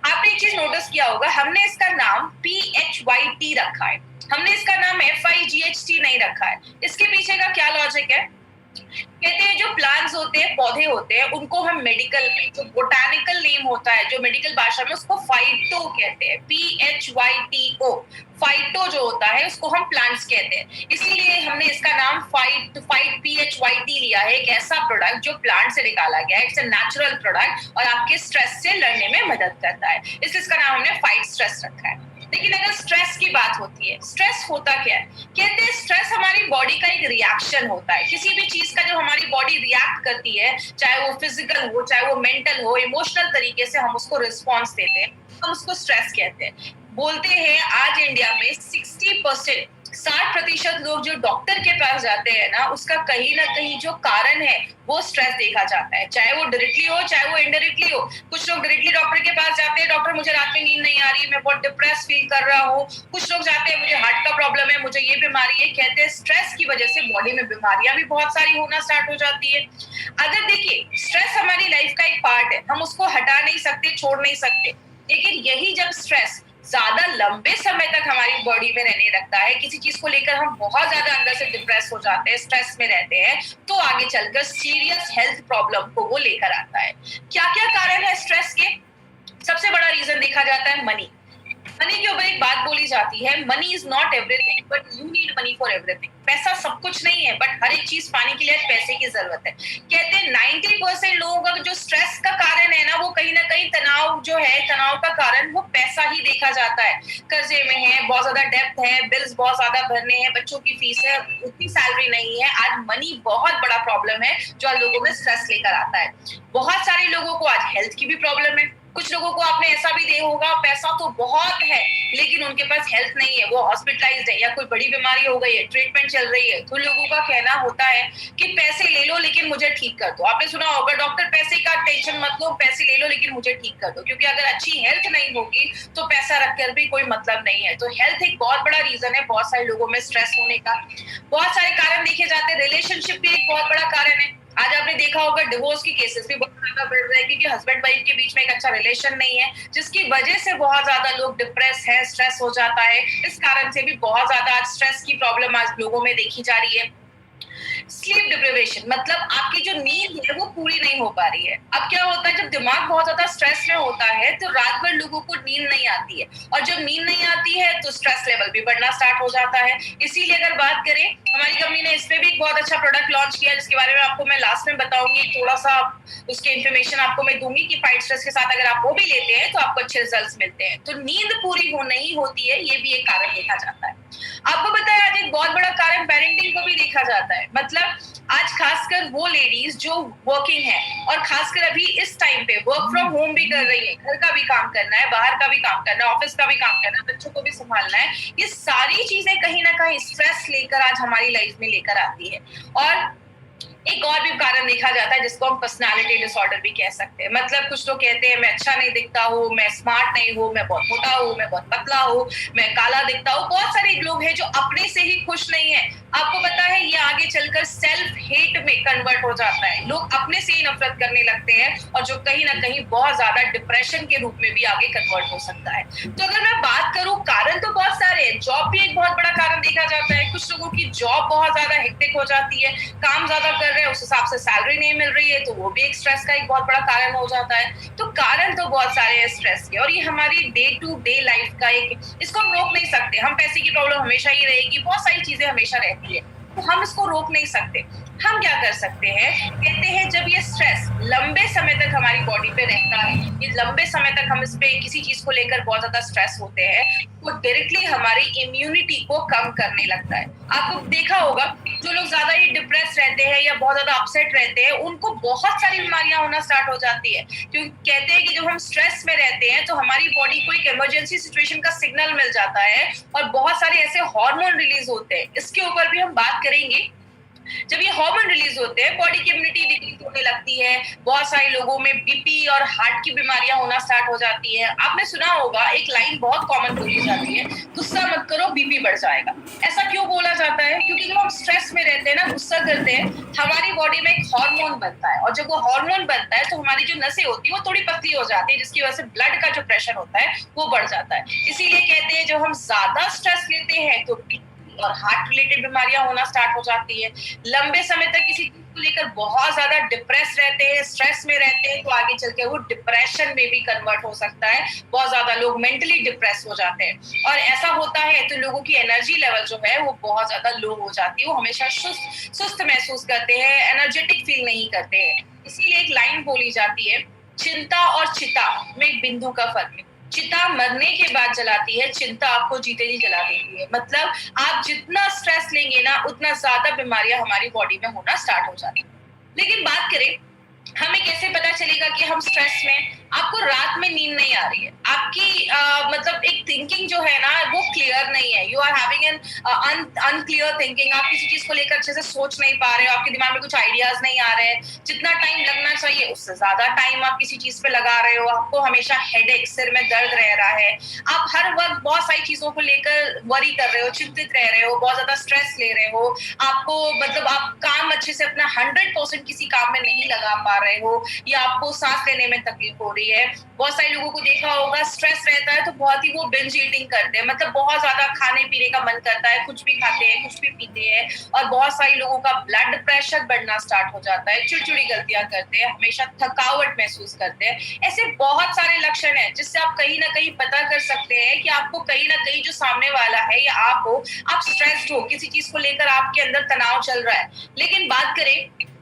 आपने एक चीज नोटिस किया होगा, हमने इसका नाम PHYT रखा है, हमने इसका नाम FIGHT नहीं रखा है। इसके पीछे का क्या लॉजिक है? कहते हैं जो प्लांट्स होते हैं, पौधे होते हैं, उनको हम मेडिकल में, जो बोटानिकल नेम होता है, जो मेडिकल भाषा में उसको फाइटो कहते हैं, PHYTO। फाइटो जो होता है उसको हम प्लांट्स कहते हैं, इसीलिए हमने इसका नाम फाइट PHYT लिया है। एक ऐसा प्रोडक्ट जो प्लांट से निकाला गया है, इट्स अ नेचुरल प्रोडक्ट और आपके स्ट्रेस से लड़ने में मदद करता है, इसलिए इसका नाम हमने फाइट स्ट्रेस रखा है। लेकिन अगर स्ट्रेस की बात होती है, स्ट्रेस होता क्या है? कहते हैं स्ट्रेस हमारी बॉडी का एक रिएक्शन होता है। किसी भी चीज का जब हमारी बॉडी रिएक्ट करती है, चाहे वो फिजिकल हो, चाहे वो मेंटल हो, इमोशनल तरीके से हम उसको रिस्पॉन्स देते हैं, हम उसको स्ट्रेस कहते हैं। बोलते हैं आज इंडिया में 60% लोग जो डॉक्टर के पास जाते हैं ना, उसका कहीं ना कहीं जो कारण है वो स्ट्रेस देखा जाता है, चाहे वो डायरेक्टली हो चाहे वो इनडायरेक्टली हो। कुछ लोग डायरेक्टली डॉक्टर के पास जाते हैं, डॉक्टर मुझे रात में नींद नहीं आ रही, मैं बहुत डिप्रेस फील कर रहा हूँ। कुछ लोग जाते हैं मुझे हार्ट का प्रॉब्लम है, मुझे ये बीमारी है। कहते हैं स्ट्रेस की वजह से बॉडी में बीमारियां भी बहुत सारी होना स्टार्ट हो जाती है। अगर देखिए स्ट्रेस हमारी लाइफ का एक पार्ट है, हम उसको हटा नहीं सकते, छोड़ नहीं सकते, लेकिन यही जब स्ट्रेस ज्यादा लंबे समय तक हमारी बॉडी में रहने लगता है, किसी चीज को लेकर हम बहुत ज्यादा अंदर से डिप्रेस हो जाते हैं, स्ट्रेस में रहते हैं, तो आगे चलकर सीरियस हेल्थ प्रॉब्लम को वो लेकर आता है। क्या क्या कारण है स्ट्रेस के? सबसे बड़ा रीजन देखा जाता है मनी। मनी के ऊपर एक बात बोली जाती है, money is not everything but you need money for everything. पैसा सब कुछ नहीं है, बट हर एक चीज पाने के लिए पैसे की जरूरत है। कहते हैं 90% लोगों का जो स्ट्रेस का कारण है ना, वो कहीं ना कहीं तनाव जो है, तनाव का कारण वो पैसा ही देखा जाता है। कर्जे में है, बहुत ज्यादा डेप्थ है, बिल्स बहुत ज्यादा भरने हैं, बच्चों की फीस है, उतनी सैलरी नहीं है। आज मनी बहुत बड़ा प्रॉब्लम है जो आज लोगों में स्ट्रेस लेकर आता है। बहुत सारे लोगों को आज हेल्थ की भी प्रॉब्लम है। कुछ लोगों को आपने ऐसा भी देखा होगा, पैसा तो बहुत है लेकिन उनके पास हेल्थ नहीं है, वो हॉस्पिटलाइज्ड है या कोई बड़ी बीमारी हो गई है, ट्रीटमेंट चल रही है, तो लोगों का कहना होता है कि पैसे ले लो लेकिन मुझे ठीक कर दो। आपने सुना होगा डॉक्टर पैसे का टेंशन मत लो, पैसे ले लो लेकिन मुझे ठीक कर दो, क्योंकि अगर अच्छी हेल्थ नहीं होगी तो पैसा रखकर भी कोई मतलब नहीं है। तो हेल्थ एक बहुत बड़ा रीजन है बहुत सारे लोगों में स्ट्रेस होने का। बहुत सारे कारण देखे जाते हैं, रिलेशनशिप भी एक बहुत बड़ा कारण है। आज आपने देखा होगा डिवोर्स की केसेस भी बहुत ज्यादा बढ़ रहे हैं, क्योंकि हस्बैंड वाइफ के बीच में एक अच्छा रिलेशन नहीं है, जिसकी वजह से बहुत ज्यादा लोग डिप्रेस है, स्ट्रेस हो जाता है। इस कारण से भी बहुत ज्यादा आज स्ट्रेस की प्रॉब्लम आज लोगों में देखी जा रही है। स्लीप डिप्रिवेशन मतलब आपकी जो नींद है वो पूरी नहीं हो पा रही है। अब क्या होता है, जब दिमाग बहुत ज्यादा स्ट्रेस में होता है तो रात भर लोगों को नींद नहीं आती है, और जब नींद नहीं आती है तो स्ट्रेस लेवल भी बढ़ना स्टार्ट हो जाता है। इसीलिए अगर बात करें, हमारी कंपनी ने इस पे भी एक बहुत अच्छा प्रोडक्ट लॉन्च किया, जिसके बारे में आपको मैं लास्ट में बताऊंगी, थोड़ा सा उसके इन्फॉर्मेशन आपको मैं दूंगी कि फाइट स्ट्रेस के साथ अगर आप वो भी लेते हैं तो आपको अच्छे रिजल्ट्स मिलते हैं। तो नींद पूरी हो नहीं होती है, ये भी एक कारण देखा जाता है। आपको पता है आज एक बहुत बड़ा कारण पेरेंटिंग को भी देखा जाता है। मतलब आज खासकर वो लेडीज जो वर्किंग है, और खासकर अभी इस टाइम पे वर्क फ्रॉम होम भी कर रही है, घर का भी काम करना है, बाहर का भी काम करना है, ऑफिस का भी काम करना है, बच्चों को भी संभालना है, ये सारी चीजें कहीं ना कहीं स्ट्रेस लेकर आज हमारी लाइफ में लेकर आती है। और एक एक और भी कारण देखा जाता है जिसको हम पर्सनालिटी डिसऑर्डर भी कह सकते हैं। मतलब कुछ लोग कहते हैं मैं अच्छा नहीं दिखता हूँ, मैं स्मार्ट नहीं हूँ, मैं बहुत मोटा हूँ, मैं बहुत पतला हूँ, मैं काला दिखता हूँ। बहुत सारे लोग हैं जो अपने से ही खुश नहीं है। आपको पता है ये आगे चलकर सेल्फ हेट में कन्वर्ट हो जाता है। लोग अपने से ही नफरत करने लगते हैं और जो कहीं ना कहीं बहुत ज्यादा डिप्रेशन के रूप में भी आगे कन्वर्ट हो सकता है। तो अगर मैं बात करूं, कारण तो बहुत सारे हैं। जॉब भी एक बहुत बड़ा कारण देखा जाता है। कुछ लोगों की जॉब बहुत ज्यादा हेक्टिक हो जाती है, काम ज्यादा कर रहे हैं, उस हिसाब से सैलरी नहीं मिल रही है, तो वो भी एक स्ट्रेस का एक बहुत बड़ा कारण हो जाता है। तो कारण तो बहुत सारे हैं स्ट्रेस के, और ये हमारी डे टू डे लाइफ का एक, इसको हम रोक नहीं सकते। हम पैसे की प्रॉब्लम हमेशा ही रहेगी, बहुत सारी चीजें हमेशा रहती है, तो हम इसको रोक नहीं सकते। हम क्या कर सकते हैं, कहते हैं जब ये स्ट्रेस लंबे समय तक हमारी बॉडी पे रहता है, ये लंबे समय तक हम इस पे किसी चीज को लेकर बहुत ज्यादा स्ट्रेस होते हैं, वो डायरेक्टली हमारी इम्यूनिटी को कम करने लगता है। आपको देखा होगा जो लोग ज्यादा ही डिप्रेस रहते हैं या बहुत ज्यादा अपसेट रहते हैं, उनको बहुत सारी बीमारियां होना स्टार्ट हो जाती है। क्योंकि कहते हैं कि जब हम स्ट्रेस में रहते हैं तो हमारी बॉडी को एक इमरजेंसी सिचुएशन का सिग्नल मिल जाता है और बहुत सारे ऐसे हार्मोन रिलीज होते हैं। इसके ऊपर भी हम बात करेंगे। जब ये हार्मोन रिलीज होते हैं, बॉडी की इम्यूनिटी डिक्रीज होने लगती है। बहुत सारे लोगों में बीपी और हार्ट की बीमारियां होना स्टार्ट हो जाती है। आपने सुना होगा एक लाइन बहुत कॉमन बोली जाती है, गुस्सा मत करो बीपी बढ़ जाएगा। ऐसा क्यों बोला जाता है? क्योंकि जब हम स्ट्रेस में रहते हैं ना, गुस्सा करते हैं, हमारी बॉडी में एक हार्मोन बनता है, और जब वो हार्मोन बनता है तो हमारी जो नसें होती है वो थोड़ी पतली हो जाती है, जिसकी वजह से ब्लड का जो प्रेशर होता है वो बढ़ जाता है। इसीलिए कहते हैं जब हम ज्यादा स्ट्रेस लेते हैं तो और हार्ट रिलेटेड बीमारियां होना स्टार्ट हो जाती है। लंबे समय तक किसी चीज को लेकर बहुत ज्यादा डिप्रेस रहते हैं, स्ट्रेस में रहते हैं, तो आगे चल के वो डिप्रेशन में भी कन्वर्ट हो सकता है। बहुत ज्यादा लोग मेंटली डिप्रेस हो जाते हैं, और ऐसा होता है तो लोगों की एनर्जी लेवल जो है वो बहुत ज्यादा लो हो जाती है। वो हमेशा सुस्त महसूस करते हैं, एनर्जेटिक फील नहीं करते हैं। इसीलिए एक लाइन बोली जाती है, चिंता और चिता में एक बिंदु का फर्क है। चिता मरने के बाद जलाती है, चिंता आपको जीते जी जला देती है। मतलब आप जितना स्ट्रेस लेंगे ना, उतना ज्यादा बीमारियां हमारी बॉडी में होना स्टार्ट हो जाती है। लेकिन बात करें, हमें कैसे पता चलेगा कि हम स्ट्रेस में? आपको रात में नींद नहीं आ रही है, आपकी मतलब एक थिंकिंग जो है ना वो क्लियर नहीं है, you are having an unclear thinking, आप किसी चीज को लेकर अच्छे से सोच नहीं पा रहे हो, आपके दिमाग में कुछ आइडियाज नहीं आ रहे हैं, जितना टाइम लगना चाहिए उससे ज्यादा टाइम आप किसी चीज पे लगा रहे हो, आपको हमेशा हेडेक, सिर में दर्द रह रहा है, आप हर वक्त बहुत सारी चीजों को लेकर वरी कर रहे हो, चिंतित रह रहे हो, बहुत ज्यादा स्ट्रेस ले रहे हो, आपको मतलब आप काम अच्छे से अपना 100% किसी काम में नहीं लगा पा रहे हो, या आपको सांस लेने में तकलीफ हो रही है। बहुत सारे लोगों को देखा होगा स्ट्रेस रहता है तो बहुत ही वो बिंज ईटिंग करते हैं, मतलब बहुत ज्यादा खाने पीने का मन करता है, कुछ भी खाते हैं, कुछ भी पीते हैं, और बहुत सारे लोगों का ब्लड प्रेशर बढ़ना स्टार्ट हो जाता है, चिड़चिड़ी गलतियां करते हैं, हमेशा थकावट महसूस करते हैं। ऐसे बहुत सारे लक्षण हैं जिससे आप कहीं ना कहीं पता कर सकते हैं कि आपको कहीं ना कहीं जो सामने वाला है या आप हो, आप स्ट्रेस्ड हो, किसी चीज को लेकर आपके अंदर तनाव चल रहा है। लेकिन बात करें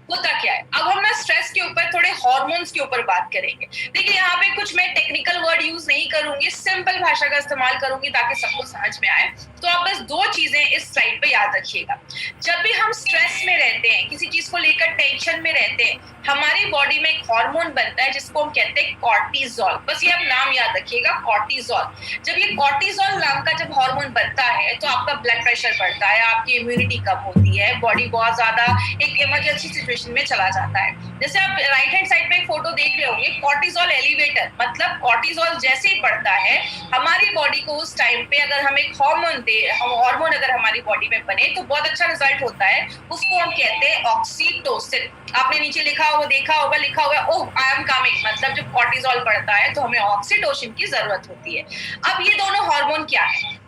होता क्या है, अब हम ना स्ट्रेस के ऊपर थोड़े हार्मोन्स के ऊपर बात करेंगे। देखिए यहाँ पे कुछ मैं टेक्निकल वर्ड यूज नहीं करूंगी, सिंपल भाषा का इस्तेमाल करूंगी ताकि सबको समझ में आए। तो आप बस दो चीजें इस स्लाइड पे याद रखिएगा। जब भी हम स्ट्रेस में रहते हैं, किसी चीज को लेकर टेंशन में रहते हैं, हमारी बॉडी में एक हार्मोन बनता है जिसको हम कहते हैं कॉर्टिसोल। बस ये आप नाम याद रखिएगा, कॉर्टिसोल। जब ये कॉर्टिसोल नाम का जब हार्मोन बनता है तो आपका ब्लड प्रेशर बढ़ता है, आपकी इम्यूनिटी कम होती है, बॉडी बहुत ज्यादा एक इमरजेंसी सिचुएशन में चला जाता है। जैसे आप राइट हैंड साइड पे एक फोटो देख रहे होंगे, कॉर्टिसोल एलिवेटर, मतलब कॉर्टिसोल जैसे ही बढ़ता है हमारी बॉडी को उस टाइम पे अगर हम एक हार्मोन अगर हमारी बॉडी में बने तो बहुत अच्छा रिजल्ट होता है। उसको हम कहते हैं ऑक्सीटोसिन। आपने नीचे लिखा होगा, देखा होगा, लिखा होगा ओह आई एम कमिंग, मतलब जब कॉर्टिसोल बढ़ता है तो हमें ऑक्सीटोसिन की जरूरत होती है। अब ये दोनों हार्मोन क्या है?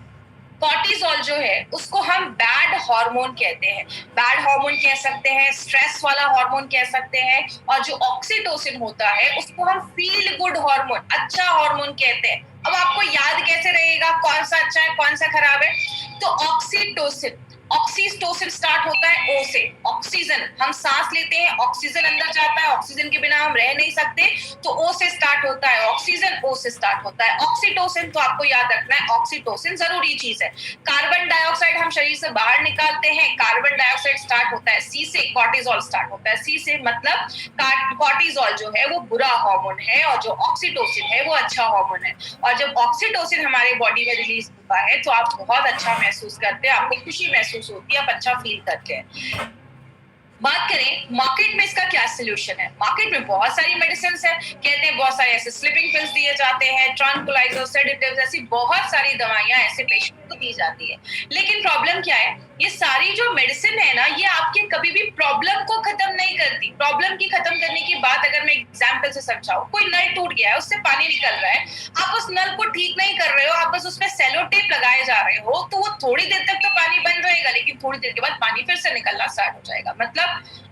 कॉर्टिसोल जो है उसको हम बैड हार्मोन कहते हैं, बैड हार्मोन कह सकते हैं, स्ट्रेस वाला हार्मोन कह सकते हैं, और जो ऑक्सीटोसिन होता है उसको हम फील गुड हार्मोन, अच्छा हार्मोन कहते हैं। अब आपको याद कैसे रहेगा कौन सा अच्छा है कौन सा खराब है? तो ऑक्सीटोसिन, ऑक्सीटोसिन स्टार्ट होता है ओ से, ऑक्सीजन, हम सांस लेते हैं, ऑक्सीजन अंदर जाता है, ऑक्सीजन के बिना हम रह नहीं सकते, तो ओ से स्टार्ट होता है, ऑक्सीजन ओ से स्टार्ट होता है। ऑक्सीटोसिन तो आपको याद रखना है, ऑक्सीटोसिन जरूरी चीज है। कार्बन डाइऑक्साइड हम शरीर से बाहर निकालते हैं, कार्बन डाइऑक्साइड स्टार्ट होता है सी से, कॉर्टिसोल स्टार्ट होता है सी से, मतलब कॉर्टिसोल जो है वो बुरा हार्मोन है और जो ऑक्सीटोसिन है वो अच्छा हार्मोन है। और जब ऑक्सीटोसिन हमारे बॉडी में रिलीज होता है तो आप बहुत अच्छा महसूस करते हैं, आपको खुशी महसूस होती है, आप अच्छा फील करते हैं। बात करें मार्केट में इसका क्या सोल्यूशन है। मार्केट में बहुत सारी मेडिसिन है, कहते हैं बहुत सारे ऐसे स्लीपिंग पिल्स दिए जाते हैं, ट्रांकुलाइजर, सेडेटिव्स, ऐसी बहुत सारी दवाइयां ऐसे पेशेंट को दी जाती है। लेकिन प्रॉब्लम क्या है, ये सारी जो मेडिसिन है ना, ये आपके कभी भी प्रॉब्लम को खत्म नहीं करती। प्रॉब्लम की खत्म करने की बात अगर मैं एग्जाम्पल से समझाऊं, कोई नल टूट गया है, उससे पानी निकल रहा है, आप उस नल को ठीक नहीं कर रहे हो, आप बस उसमें सेलो टेप लगाए जा रहे हो, तो वो थोड़ी देर तक तो पानी बंद रहेगा, लेकिन थोड़ी देर के बाद पानी फिर से निकलना स्टार्ट हो जाएगा। मतलब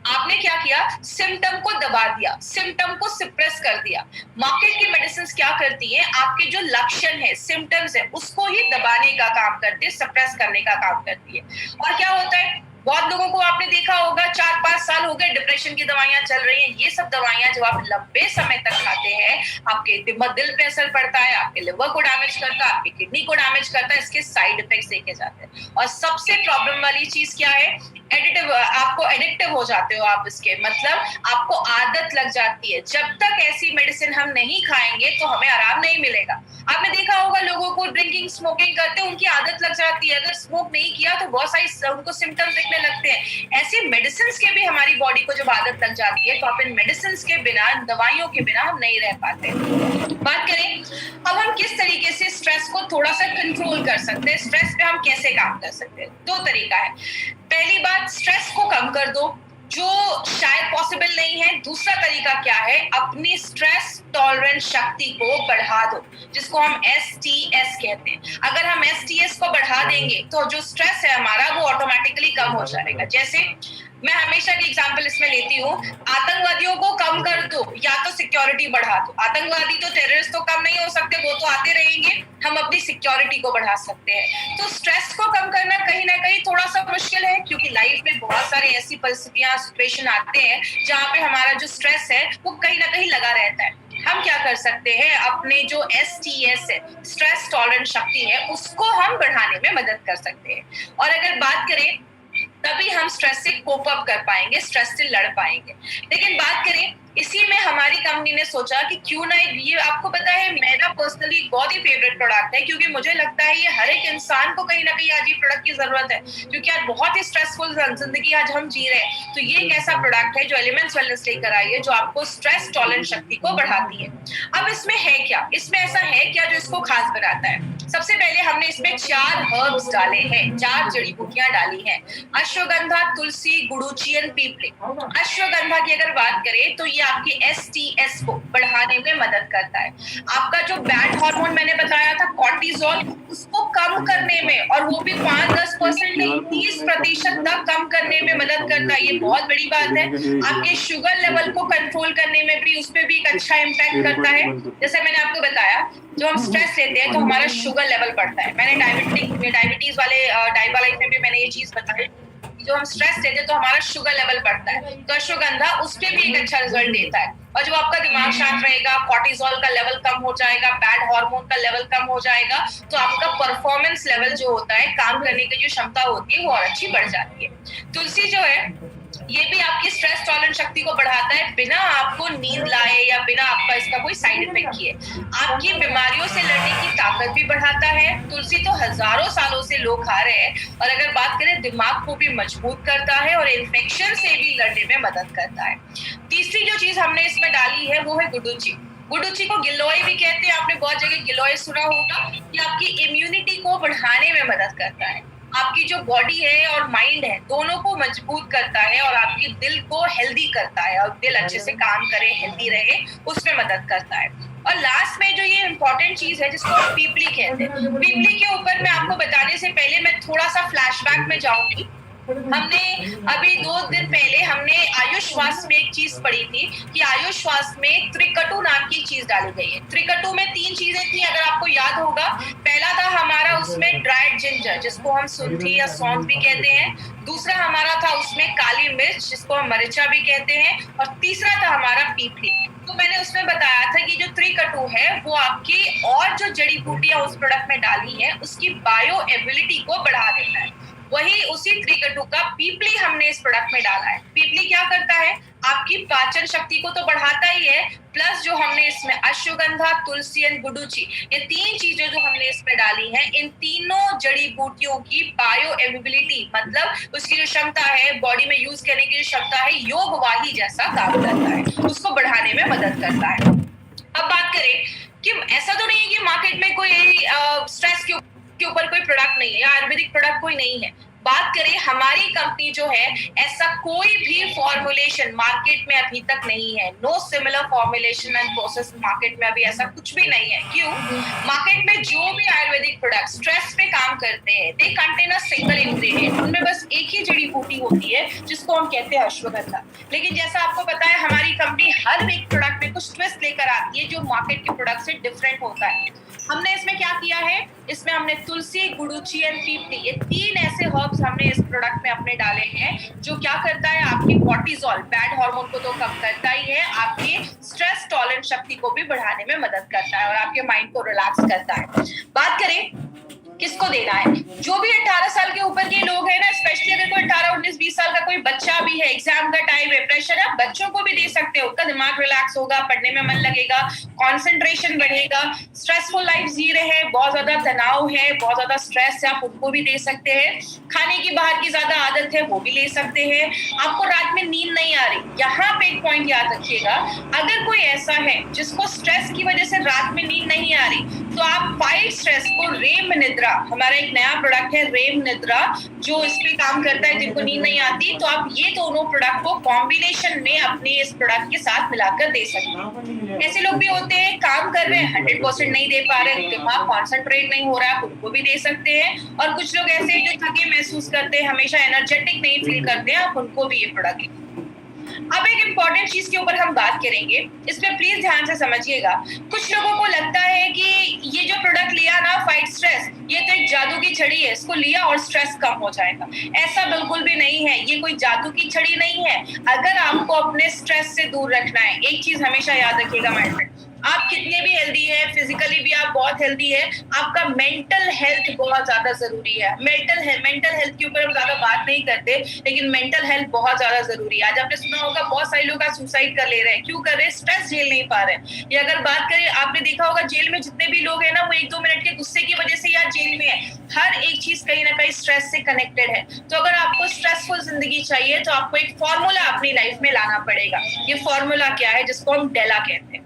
आपने क्या किया, सिम्टम को दबा दिया, सिम्टम को सिप्रेस कर दिया। मार्केट की मेडिसिन क्या करती है, आपके जो लक्षण है, सिम्टम्स है, उसको ही दबाने का काम करती है, सप्रेस करने का काम करती है। और क्या होता है, बहुत लोगों को आपने देखा होगा 4-5 साल हो गए डिप्रेशन की दवाइयां चल रही हैं। ये सब दवाइयां जब आप लंबे समय तक खाते हैं, आपके दिल पे असर पड़ता है, आपके लिवर को डैमेज करता है, आपकी किडनी को डैमेज करता है, इसके साइड इफेक्ट्स देखे जाते हैं। और सबसे प्रॉब्लम वाली चीज क्या है, आपको एडिक्टिव हो जाते हो आप इसके, मतलब आपको आदत लग जाती है। जब तक ऐसी मेडिसिन हम नहीं खाएंगे तो हमें आराम नहीं मिलेगा। आपने देखा होगा लोगों को ड्रिंकिंग, स्मोकिंग करते हैं, उनकी आदत लग जाती है, अगर स्मोक नहीं किया तो बहुत सारी उनको सिम्टम्स दिखने लगते हैं। ऐसे मेडिसिन के भी हमारी बॉडी को जब आदत लग जाती है, तो आप इन मेडिसिन के बिना, दवाइयों के बिना हम नहीं रह पाते। बात करें अब हम किस तरीके से स्ट्रेस को थोड़ा सा कंट्रोल कर सकते हैं, स्ट्रेस पे हम कैसे काम कर सकते हैं। दो तरीका है। पहली बात, स्ट्रेस को कम कर दो, जो शायद पॉसिबल नहीं है। दूसरा तरीका क्या है, अपनी स्ट्रेस टॉलरेंस शक्ति को बढ़ा दो, जिसको हम STS कहते हैं। अगर हम STS को बढ़ा देंगे तो जो स्ट्रेस है हमारा, वो ऑटोमेटिकली कम हो जाएगा। जैसे मैं हमेशा की एग्जांपल इसमें लेती हूँ, आतंकवादियों को कम कर दो या तो सिक्योरिटी बढ़ा दो। आतंकवादी तो, टेररिस्ट तो कम नहीं हो सकते, वो तो आते रहेंगे, हम अपनी सिक्योरिटी को बढ़ा सकते हैं। तो स्ट्रेस को कम करना कहीं ना कहीं थोड़ा सा मुश्किल है, क्योंकि लाइफ में बहुत सारी ऐसी परिस्थितियां, सिचुएशन आते हैं जहाँ पे हमारा जो स्ट्रेस है वो कहीं ना कहीं लगा रहता है। हम क्या कर सकते हैं, अपने जो STS है, स्ट्रेस टॉलरेंस शक्ति है, उसको हम बढ़ाने में मदद कर सकते हैं। और अगर बात करें, तभी हम स्ट्रेस से कोप अप कर पाएंगे, स्ट्रेस से लड़ पाएंगे। लेकिन बात करें, इसी में हमारी कंपनी ने सोचा कि क्यों ना, ये आपको पता है मेरा पर्सनली बहुत ही फेवरेट प्रोडक्ट है, क्योंकि मुझे लगता है ये हर एक इंसान को कहीं ना कहीं आज ये प्रोडक्ट की जरूरत है, क्योंकि आज बहुत ही स्ट्रेसफुल जिंदगी आज हम जी रहे हैं। तो ये एक ऐसा प्रोडक्ट है जो एलिमेंट्स वेलनेस लेकर आई है, जो आपको स्ट्रेस टॉलरेंस शक्ति को बढ़ाती है। अब इसमें है क्या, इसमें ऐसा है क्या जो इसको खास बनाता है। सबसे पहले हमने इसमें 4 हर्ब्स डाले हैं, 4 जड़ी बूटियां डाली हैं, अश्वगंधा, तुलसी, गुडुचि एंड पीपली। अश्वगंधा की अगर बात करें तो ये आपके STS को बढ़ाने में मदद करता है। आपका जो बैड हार्मोन मैंने बताया था कॉर्टिसोल, उसको कम करने में, और वो भी 5-10% नहीं, 30% तक कम करने में मदद करता है। ये बहुत बड़ी बात है। आपके शुगर लेवल को कंट्रोल करने में भी, उस पर भी एक अच्छा इम्पैक्ट करता है। जैसे मैंने आपको बताया, जो हम स्ट्रेस लेते हैं तो हमारा शुगर लेवल बढ़ता है। मैंने डायबिटीज वाले डायबालाइफ में भी मैंने ये चीज बताई, जो हम स्ट्रेस लेते हैं तो हमारा शुगर लेवल बढ़ता है। तो अश्वगंधा उस पर भी एक अच्छा रिजल्ट देता है। और जब आपका दिमाग शांत रहेगा, कॉर्टिसोल का लेवल कम हो जाएगा, बैड हार्मोन का लेवल कम हो जाएगा, तो आपका परफॉर्मेंस लेवल जो होता है, काम करने की जो क्षमता होती है, वो और अच्छी बढ़ जाती है। तुलसी जो है, ये भी आपकी स्ट्रेस टॉलरेंस शक्ति को बढ़ाता है, बिना आपको नींद लाए या बिना आपका इसका कोई साइड इफेक्ट किए। आपकी बीमारियों से लड़ने की ताकत भी बढ़ाता है। तुलसी तो हजारों सालों से लोग खा रहे हैं। और अगर बात करें, दिमाग को भी मजबूत करता है और इन्फेक्शन से भी लड़ने में मदद करता है। तीसरी जो चीज हमने इसमें डाली है वो है गुडुचि। गुडुचि को गिलोय भी कहते हैं, आपने बहुत जगह गिलोय सुना होगा, कि आपकी इम्यूनिटी को बढ़ाने में मदद करता है। आपकी जो बॉडी है और माइंड है, दोनों को मजबूत करता है, और आपके दिल को हेल्दी करता है, और दिल अच्छे से काम करे, हेल्दी रहे, उसमें मदद करता है। और लास्ट में जो ये इंपॉर्टेंट चीज है, जिसको हम पीपली कहते हैं, पीपली के ऊपर मैं आपको बताने से पहले मैं थोड़ा सा फ्लैशबैक में जाऊंगी। हमने अभी 2 दिन पहले हमने आयुष स्वास्थ्य में एक चीज पढ़ी थी, कि आयुष स्वास्थ्य में त्रिकटु नाम की चीज डाली गई है। त्रिकटु में 3 चीजें थी, अगर आपको याद होगा। पहला था हमारा उसमें ड्राइड जिंजर, जिसको हम सुंठी या सौंठ भी कहते हैं। दूसरा हमारा था उसमें काली मिर्च, जिसको हम मरिचा भी कहते हैं। और तीसरा था हमारा पीपली। तो मैंने उसमें बताया था कि जो त्रिकटु है, वो आपकी और जो जड़ी बूटियां उस प्रोडक्ट में डाली है, उसकी बायो एबिलिटी को बढ़ा देता है। वही उसी त्रिकटु का पीपली हमने इस प्रोडक्ट में डाला है। पीपली क्या करता है, आपकी पाचन शक्ति को तो बढ़ाता ही है, प्लस जो हमने इसमें अश्वगंधा, तुलसी एंड गुडुचि, ये 3 चीजें जो हमने इसमें डाली हैं, इन तीनों जड़ी बूटियों की बायो अवेलेबिलिटी, मतलब उसकी जो क्षमता है बॉडी में यूज करने की जो क्षमता है, योगवाही जैसा काम करता है, उसको बढ़ाने में मदद करता है। अब बात करें कि ऐसा तो नहीं है कि मार्केट में कोई स्ट्रेस के ऊपर कोई प्रोडक्ट नहीं है या आयुर्वेदिक प्रोडक्ट कोई नहीं है। बात करें हमारी कंपनी जो है, ऐसा कोई भी फॉर्मुलेशन मार्केट में अभी तक नहीं है। No similar formulation and process market में अभी ऐसा कुछ भी नहीं है। क्यों? मार्केट में जो भी आयुर्वेदिक प्रोडक्ट स्ट्रेस पे काम करते हैं, they contain a single ingredient, उनमें बस एक ही जड़ी बूटी होती है जिसको हम कहते हैं अश्वगंधा। लेकिन जैसा आपको पता है, हमारी कंपनी हर एक प्रोडक्ट में कुछ ट्विस्ट लेकर आती है जो मार्केट के प्रोडक्ट से डिफरेंट होता है। हमने इसमें क्या किया है, इसमें हमने तुलसी, गुडुचि एंड पीपली, ये 3 ऐसे हर्ब्स हमने इस प्रोडक्ट में अपने डाले हैं जो क्या करता है, आपकी कॉर्टिसोल बैड हार्मोन को तो कम करता ही है, आपकी स्ट्रेस टॉलरेंस शक्ति को भी बढ़ाने में मदद करता है और आपके माइंड को रिलैक्स करता है। बात करें किसको देना है, जो भी 18 साल के ऊपर के लोग हैं ना, स्पेशली अगर कोई 18, 19, 20 साल का कोई बच्चा भी है, एग्जाम का टाइम है, प्रेशर है, बच्चों को भी दे सकते हो। उनका दिमाग रिलैक्स होगा, पढ़ने में मन लगेगा, कंसंट्रेशन बढ़ेगा। स्ट्रेसफुल लाइफ जी रहे हैं, बहुत ज्यादा तनाव है, बहुत ज्यादा स्ट्रेस है, आप उनको भी दे सकते हैं। खाने की बाहर की ज्यादा आदत है, वो भी ले सकते हैं। आपको रात में नींद नहीं आ रही, यहाँ पे एक पॉइंट याद रखिएगा, अगर कोई ऐसा है जिसको स्ट्रेस की वजह से रात में नींद नहीं आ रही, तो आप फाइट स्ट्रेस को रेम निद्रा, हमारा एक नया प्रोडक्ट है रेम निद्रा, जो इस पे काम करता है जिनको नींद नहीं आती, तो आप ये दोनों प्रोडक्ट को कॉम्बिनेशन में अपने इस प्रोडक्ट के साथ मिलाकर दे सकते हैं। ऐसे लोग भी होते हैं काम कर रहे हैं, 100% नहीं दे पा रहे, दिमाग कॉन्सेंट्रेट नहीं हो रहा है, उनको भी दे सकते हैं। और कुछ लोग ऐसे हैं जो थके महसूस करते हैं, हमेशा एनर्जेटिक नहीं फील करते हैं, आप उनको भी ये प्रोडक्ट। अब एक इम्पॉर्टेंट चीज के ऊपर हम बात करेंगे, इसमें प्लीज ध्यान से समझिएगा। कुछ लोगों को लगता है कि ये जो प्रोडक्ट लिया ना, फाइट स्ट्रेस, ये तो एक जादू की छड़ी है, इसको लिया और स्ट्रेस कम हो जाएगा। ऐसा बिल्कुल भी नहीं है, ये कोई जादू की छड़ी नहीं है। अगर आपको अपने स्ट्रेस से दूर रखना है, एक चीज हमेशा याद रखिएगा माइंड में, आप कितने भी हेल्दी है, फिजिकली भी आप बहुत हेल्दी है, आपका मेंटल हेल्थ बहुत ज्यादा जरूरी है। मेंटल हेल्थ के ऊपर हम ज्यादा बात नहीं करते, लेकिन मेंटल हेल्थ बहुत ज्यादा जरूरी है। आज आपने सुना होगा बहुत सारे लोग आज सुसाइड कर ले रहे हैं, क्यों कर रहे हैं? स्ट्रेस झेल नहीं पा रहे हैं। या अगर बात करें, आपने देखा होगा जेल में जितने भी लोग हैं ना, वो 1-2 मिनट के गुस्से की वजह से या जेल में है। हर एक चीज कहीं ना कहीं स्ट्रेस से कनेक्टेड है। तो अगर आपको स्ट्रेसफुल जिंदगी चाहिए, तो आपको एक फॉर्मूला अपनी लाइफ में लाना पड़ेगा। ये फॉर्मूला क्या है? जिसको हम डेला कहते हैं।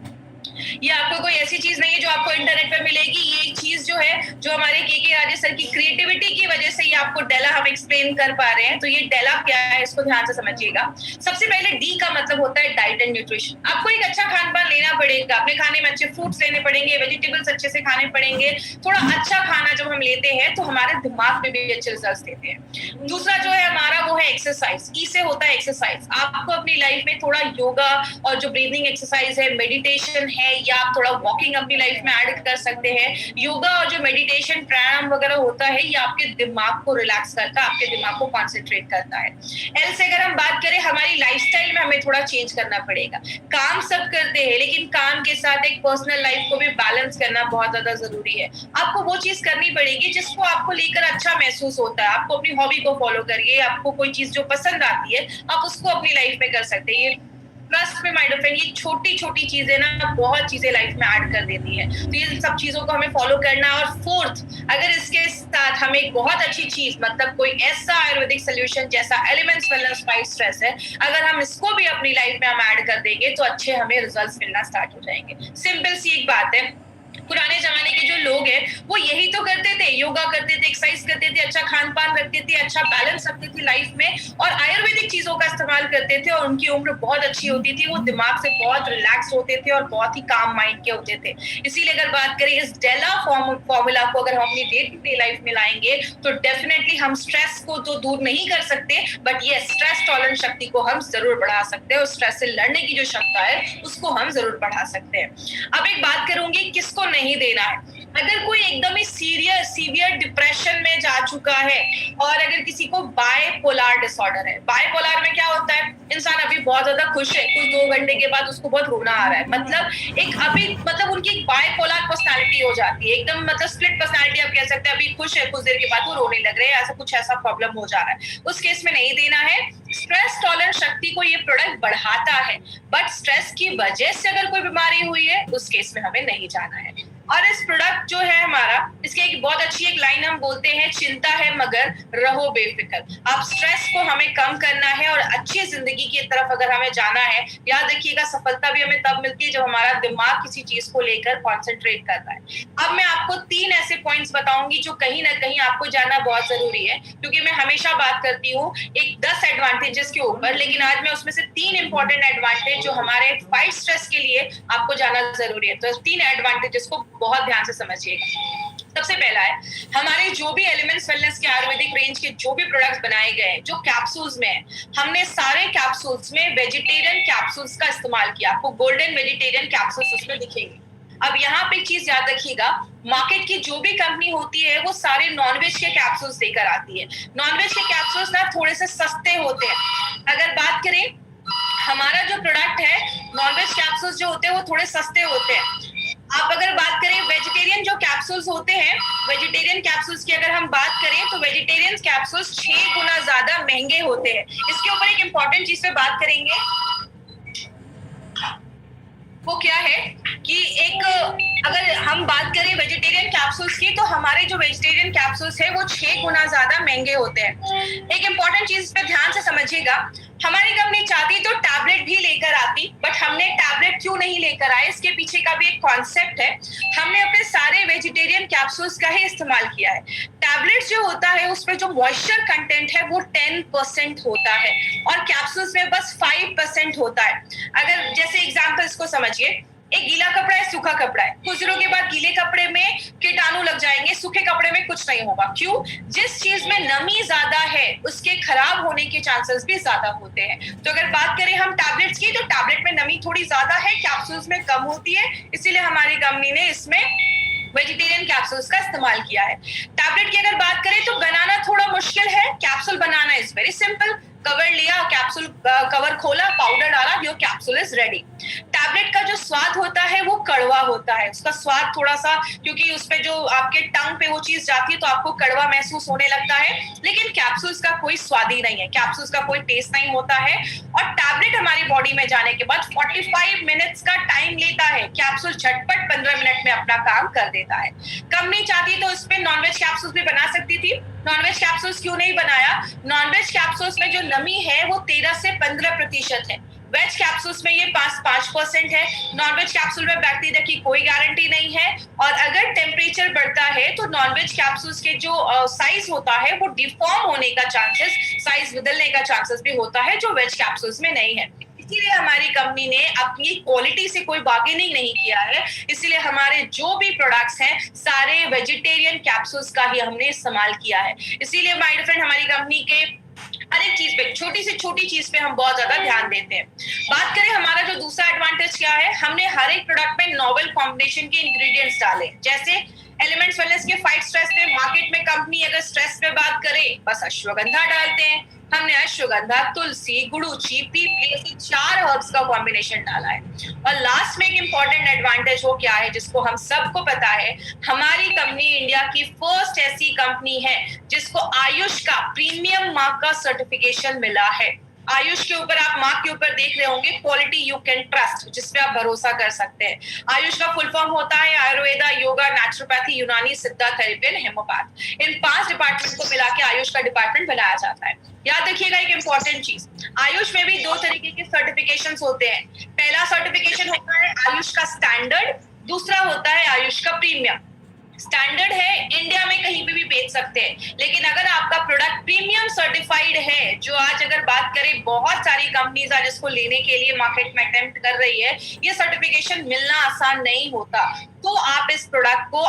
ये आपको कोई ऐसी चीज नहीं है जो आपको इंटरनेट पे मिलेगी। ये चीज जो है, जो हमारे के राजेश सर की क्रिएटिविटी की वजह से ये आपको डेला हम एक्सप्लेन कर पा रहे हैं। तो ये डेला क्या है, इसको ध्यान से समझिएगा। सबसे पहले डी का मतलब होता है डाइट एंड न्यूट्रिशन। आपको एक अच्छा खान पान लेना पड़ेगा, अपने खाने में अच्छे फ्रूट्स लेने पड़ेंगे, वेजिटेबल्स अच्छे से खाने पड़ेंगे। थोड़ा अच्छा खाना जब हम लेते हैं तो हमारे दिमाग पे भी अच्छे रिजल्ट देते हैं। दूसरा जो है हमारा, वो है एक्सरसाइज। ई से होता है एक्सरसाइज। आपको अपनी लाइफ में थोड़ा योगा और जो ब्रीदिंग एक्सरसाइज है, मेडिटेशन है, या आप थोड़ा वॉकिंग अपनी लाइफ में ऐड कर सकते हैं। योगा और जो मेडिटेशन, प्राणायाम वगैरह होता है, ये आपके दिमाग को रिलैक्स करता है, आपके दिमाग को कॉन्सेंट्रेट करता है। एल से अगर हम बात करें, हमारी लाइफस्टाइल में हमें थोड़ा चेंज करना पड़ेगा। काम सब करते हैं, लेकिन काम के साथ एक पर्सनल लाइफ को भी बैलेंस करना बहुत ज्यादा जरूरी है। आपको वो चीज करनी पड़ेगी जिसको आपको लेकर अच्छा महसूस होता है। आपको अपनी हॉबी को फॉलो करिए, आपको कोई चीज जो पसंद आती है, आप उसको अपनी लाइफ में कर सकते हैं। ट्रस्ट में माय डियर फ्रेंड, ये छोटी छोटी चीजें ना बहुत चीजें लाइफ में ऐड कर देती है। तो ये सब चीजों को हमें फॉलो करना है। और फोर्थ, अगर इसके साथ हमें एक बहुत अच्छी चीज, मतलब कोई ऐसा आयुर्वेदिक सोल्यूशन जैसा एलिमेंट्स वेलनेस फाइट स्ट्रेस है, अगर हम इसको भी अपनी लाइफ में हम ऐड कर देंगे तो अच्छे हमें रिजल्ट्स मिलना स्टार्ट हो जाएंगे। सिंपल सी एक बात है, पुराने जमाने के जो लोग हैं वो यही तो करते थे, योगा करते थे, एक्सरसाइज करते थे, अच्छा खान पान रखते थे, अच्छा बैलेंस रखते थे लाइफ में, और आयुर्वेदिक चीजों का इस्तेमाल करते थे, और उनकी उम्र बहुत अच्छी होती थी। वो दिमाग से बहुत रिलैक्स होते थे और बहुत ही काम माइंड के होते थे। इसीलिए अगर बात करें इस डेला फॉर्मूला को अगर हम अपनी डे टू डे लाइफ में लाएंगे तो डेफिनेटली हम स्ट्रेस को तो दूर नहीं कर सकते, बट ये स्ट्रेस टॉलरेंस शक्ति को हम जरूर बढ़ा सकते हैं, और स्ट्रेस से लड़ने की जो क्षमता है उसको हम जरूर बढ़ा सकते हैं। अब एक बात करूंगी किसको नहीं देना है। अगर कोई एकदम ही सीवियर डिप्रेशन में जा चुका है और अगर किसी को बायपोलर डिसऑर्डर है, बायपोलर में क्या होता है, इंसान अभी बहुत ज्यादा खुश है, कुछ 2 घंटे के बाद उसको बहुत रोना आ रहा है, मतलब उनकी बायपोलर पर्सनालिटी हो जाती है, एकदम मतलब स्प्लिट पर्सनालिटी आप कह सकते हैं, अभी खुश है, कुछ देर के बाद वो रोने लग रहे हैं, ऐसा प्रॉब्लम हो जा रहा है, उस केस में नहीं देना है। स्ट्रेस टॉलरेंस शक्ति को ये प्रोडक्ट बढ़ाता है, बट स्ट्रेस की वजह से अगर कोई बीमारी हुई है उस केस में हमें नहीं जाना है। और इस प्रोडक्ट जो है हमारा, इसकी एक बहुत अच्छी एक लाइन हम बोलते हैं, चिंता है मगर रहो बेफिक्र। आप स्ट्रेस को हमें कम करना है और अच्छी जिंदगी की तरफ अगर हमें जाना है, याद रखिएगा सफलता भी हमें तब मिलती है जब हमारा दिमाग किसी चीज को लेकर कॉन्सेंट्रेट कर रहा है। अब मैं आपको 3 ऐसे पॉइंट्स बताऊंगी जो कहीं ना कहीं आपको जानना बहुत जरूरी है, क्योंकि मैं हमेशा बात करती हूँ एक 10 एडवांटेजेस के ऊपर, लेकिन आज मैं उसमें से 3 इंपॉर्टेंट एडवांटेज जो हमारे फाइट स्ट्रेस के लिए आपको जानना जरूरी है। तो 3 एडवांटेजेस को बहुत ध्यान से समझिएगा। सबसे पहला है, हमारे जो भी एलिमेंट्स वेलनेस के आयुर्वेदिक रेंज के जो भी प्रोडक्ट्स बनाए गए जो कैप्सूल्स में है, हमने सारे कैप्सूल्स में वेजिटेरियन कैप्सूल्स का इस्तेमाल किया। आपको गोल्डन वेजिटेरियन कैप्सूल्स उसमें दिखेंगे। अब यहाँ पे एक चीज याद रखिएगा, मार्केट की जो भी कंपनी होती है वो सारे नॉनवेज के कैप्सूल्स लेकर आती है। नॉनवेज के कैप्सूल्स ना थोड़े से सस्ते होते हैं। अगर बात करें हमारा जो प्रोडक्ट है, नॉनवेज कैप्सूल्स जो होते हैं वो थोड़े सस्ते होते हैं। आप अगर बात करें वेजिटेरियन जो कैप्सूल्स होते हैं, वेजिटेरियन कैप्सूल्स की अगर हम बात करें तो वेजिटेरियन कैप्सूल्स 6 गुना ज्यादा महंगे होते हैं। इसके ऊपर एक इंपॉर्टेंट चीज पे बात करेंगे, वो क्या है कि एक अगर हम बात करें वेजिटेरियन कैप्सूल्स की, तो हमारे जो वेजिटेरियन कैप्सूल्स है वो 6 गुना ज्यादा महंगे होते हैं। एक इंपॉर्टेंट चीज पे ध्यान से समझिएगा, हमारी कंपनी चाहती तो टैबलेट भी लेकर आती, बट हमने टैबलेट क्यों नहीं लेकर आए, इसके पीछे का भी एक कॉन्सेप्ट है। हमने अपने सारे वेजिटेरियन कैप्सूल्स का ही इस्तेमाल किया है। टैबलेट जो होता है उसमें जो मॉइस्चर कंटेंट है वो 10% होता है और कैप्सूल्स में बस 5% होता है। अगर जैसे एग्जाम्पल इसको समझिए, एक गीला कपड़ा है, सूखा कपड़ा है, कुछ दिनों के बाद गीले कपड़े में कीटाणु लग जाएंगे, सूखे कपड़े में कुछ नहीं होगा। क्यों? जिस चीज में नमी ज्यादा है उसके खराब होने के चांसेस भी ज्यादा होते हैं। तो अगर बात करें हम टैबलेट्स की, तो टैबलेट में नमी थोड़ी ज्यादा है, कैप्सूल्स में कम होती है, इसीलिए हमारी कंपनी ने इसमें वेजिटेरियन कैप्सूल्स का इस्तेमाल किया है। टैबलेट की अगर बात करें तो बनाना थोड़ा मुश्किल है, capsule banana is very simple. Cover लिया, कैप्सूल कवर खोला, पाउडर डाला, your capsule is ready. Tablet का जो स्वाद होता है वो कड़वा होता है, उसका स्वाद थोड़ा सा, क्योंकि उस पे जो आपके टंग पे वो चीज जाती है तो आपको कड़वा महसूस होने लगता है, लेकिन कैप्सूल्स का कोई स्वाद ही नहीं है, कैप्सूल्स का कोई टेस्ट नहीं होता है। और टैबलेट हमारी बॉडी में जाने के बाद 45 मिनट्स का टाइम लेता है, कैप्सूल झटपट 15 मिनट में अपना काम कर देता है। कंपनी चाहती तो इस पे नॉनवेज कैप्सूल्स भी बना सकती थी, नॉनवेज कैप्सूल्स क्यों नहीं बनाया? नॉनवेज कैप्सूल्स में जो नमी है वो 13 से 15% है, वेज कैप्सूल्स में ये 5% है। नॉनवेज कैप्सूल में बैक्टीरिया की कोई गारंटी नहीं है, और अगर टेम्परेचर बढ़ता है तो नॉनवेज कैप्सूल्स के जो साइज होता है वो डिफॉर्म होने का चांसेस, साइज बदलने का चांसेस भी होता है, जो वेज कैप्सूल्स में नहीं है। इसीलिए हमारी कंपनी ने अपनी क्वालिटी से कोई बार्गेनिंग नहीं किया है, इसीलिए हमारे जो भी प्रोडक्ट्स हैं सारे वेजिटेरियन कैप्सूल्स का ही हमने इस्तेमाल किया है। इसीलिए माय डियर फ्रेंड, हमारी कंपनी के हर एक चीज पे, छोटी से छोटी चीज पे हम बहुत ज्यादा ध्यान देते हैं। बात करें हमारा जो दूसरा एडवांटेज क्या है, हमने हर एक प्रोडक्ट में नोवेल कॉम्बिनेशन के इंग्रेडिएंट्स डाले। जैसे एलिमेंट्स वेलनेस के फाइट स्ट्रेस पे, मार्केट में कंपनी अगर स्ट्रेस पे बात करे बस अश्वगंधा डालते हैं, हमने अश्वगंधा, तुलसी, गुड़ूची, पीपली, ऐसे 4 हर्ब्स का कॉम्बिनेशन डाला है। और लास्ट में एक इंपॉर्टेंट एडवांटेज वो क्या है जिसको हम सबको पता है, हमारी कंपनी इंडिया की फर्स्ट ऐसी कंपनी है जिसको आयुष का प्रीमियम मार्क का सर्टिफिकेशन मिला है। आयुष के ऊपर आप मार्क के ऊपर देख रहे होंगे, क्वालिटी यू कैन ट्रस्ट, जिसपे आप भरोसा कर सकते हैं। आयुष का फुल फॉर्म होता है आयुर्वेदा, योगा, नेचुरोपैथी, यूनानी, सिद्धा, थेरेपी एंड हेमोपैथ। इन 5 डिपार्टमेंट को मिला के आयुष का डिपार्टमेंट बनाया जाता है। याद रखिएगा एक इंपॉर्टेंट चीज, आयुष में भी 2 तरीके के सर्टिफिकेशंस होते हैं। पहला सर्टिफिकेशन होता है आयुष का स्टैंडर्ड, दूसरा होता है आयुष का प्रीमियम। स्टैंडर्ड है, इंडिया में कहीं पे भी बेच सकते हैं, लेकिन अगर आपका प्रोडक्ट प्रीमियम सर्टिफाइड है, जो आज अगर बात करें बहुत सारी कंपनीज आज इसको लेने के लिए मार्केट में अटेम्प्ट कर रही है, ये सर्टिफिकेशन मिलना आसान नहीं होता। तो आप इस प्रोडक्ट को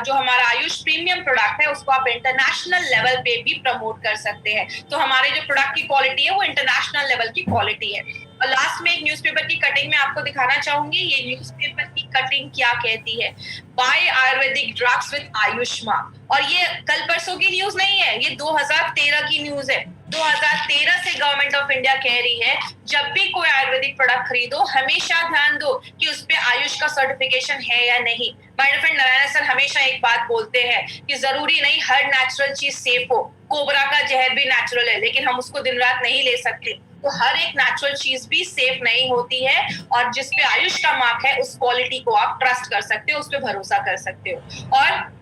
जो हमारा आयुष प्रीमियम प्रोडक्ट है उसको आप इंटरनेशनल लेवल पे भी प्रमोट कर सकते हैं। तो हमारे जो प्रोडक्ट की क्वालिटी है वो इंटरनेशनल लेवल की क्वालिटी है। और लास्ट में एक न्यूज़पेपर की कटिंग में आपको दिखाना चाहूंगी। ये न्यूज़पेपर की कटिंग क्या कहती है, by Ayurvedic drugs with Ayushman. और ये कल परसों की न्यूज नहीं है, ये 2013 की न्यूज है। 2013 से गवर्नमेंट ऑफ इंडिया कह रही है जब भी कोई आयुर्वेदिक प्रोडक्ट खरीदो हमेशा ध्यान दो कि उस पे आयुष का सर्टिफिकेशन है या नहीं। My dear friend Narayan sir हमेशा एक बात बोलते हैं कि जरूरी नहीं हर नेचुरल चीज सेफ हो। कोबरा का जहर भी नेचुरल है, लेकिन हम उसको दिन रात नहीं ले सकते। तो हर एक नेचुरल चीज भी सेफ नहीं होती है, और जिस पे आयुष का मार्क है उस क्वालिटी को आप ट्रस्ट कर सकते हो, उस पे भरोसा कर सकते हो। और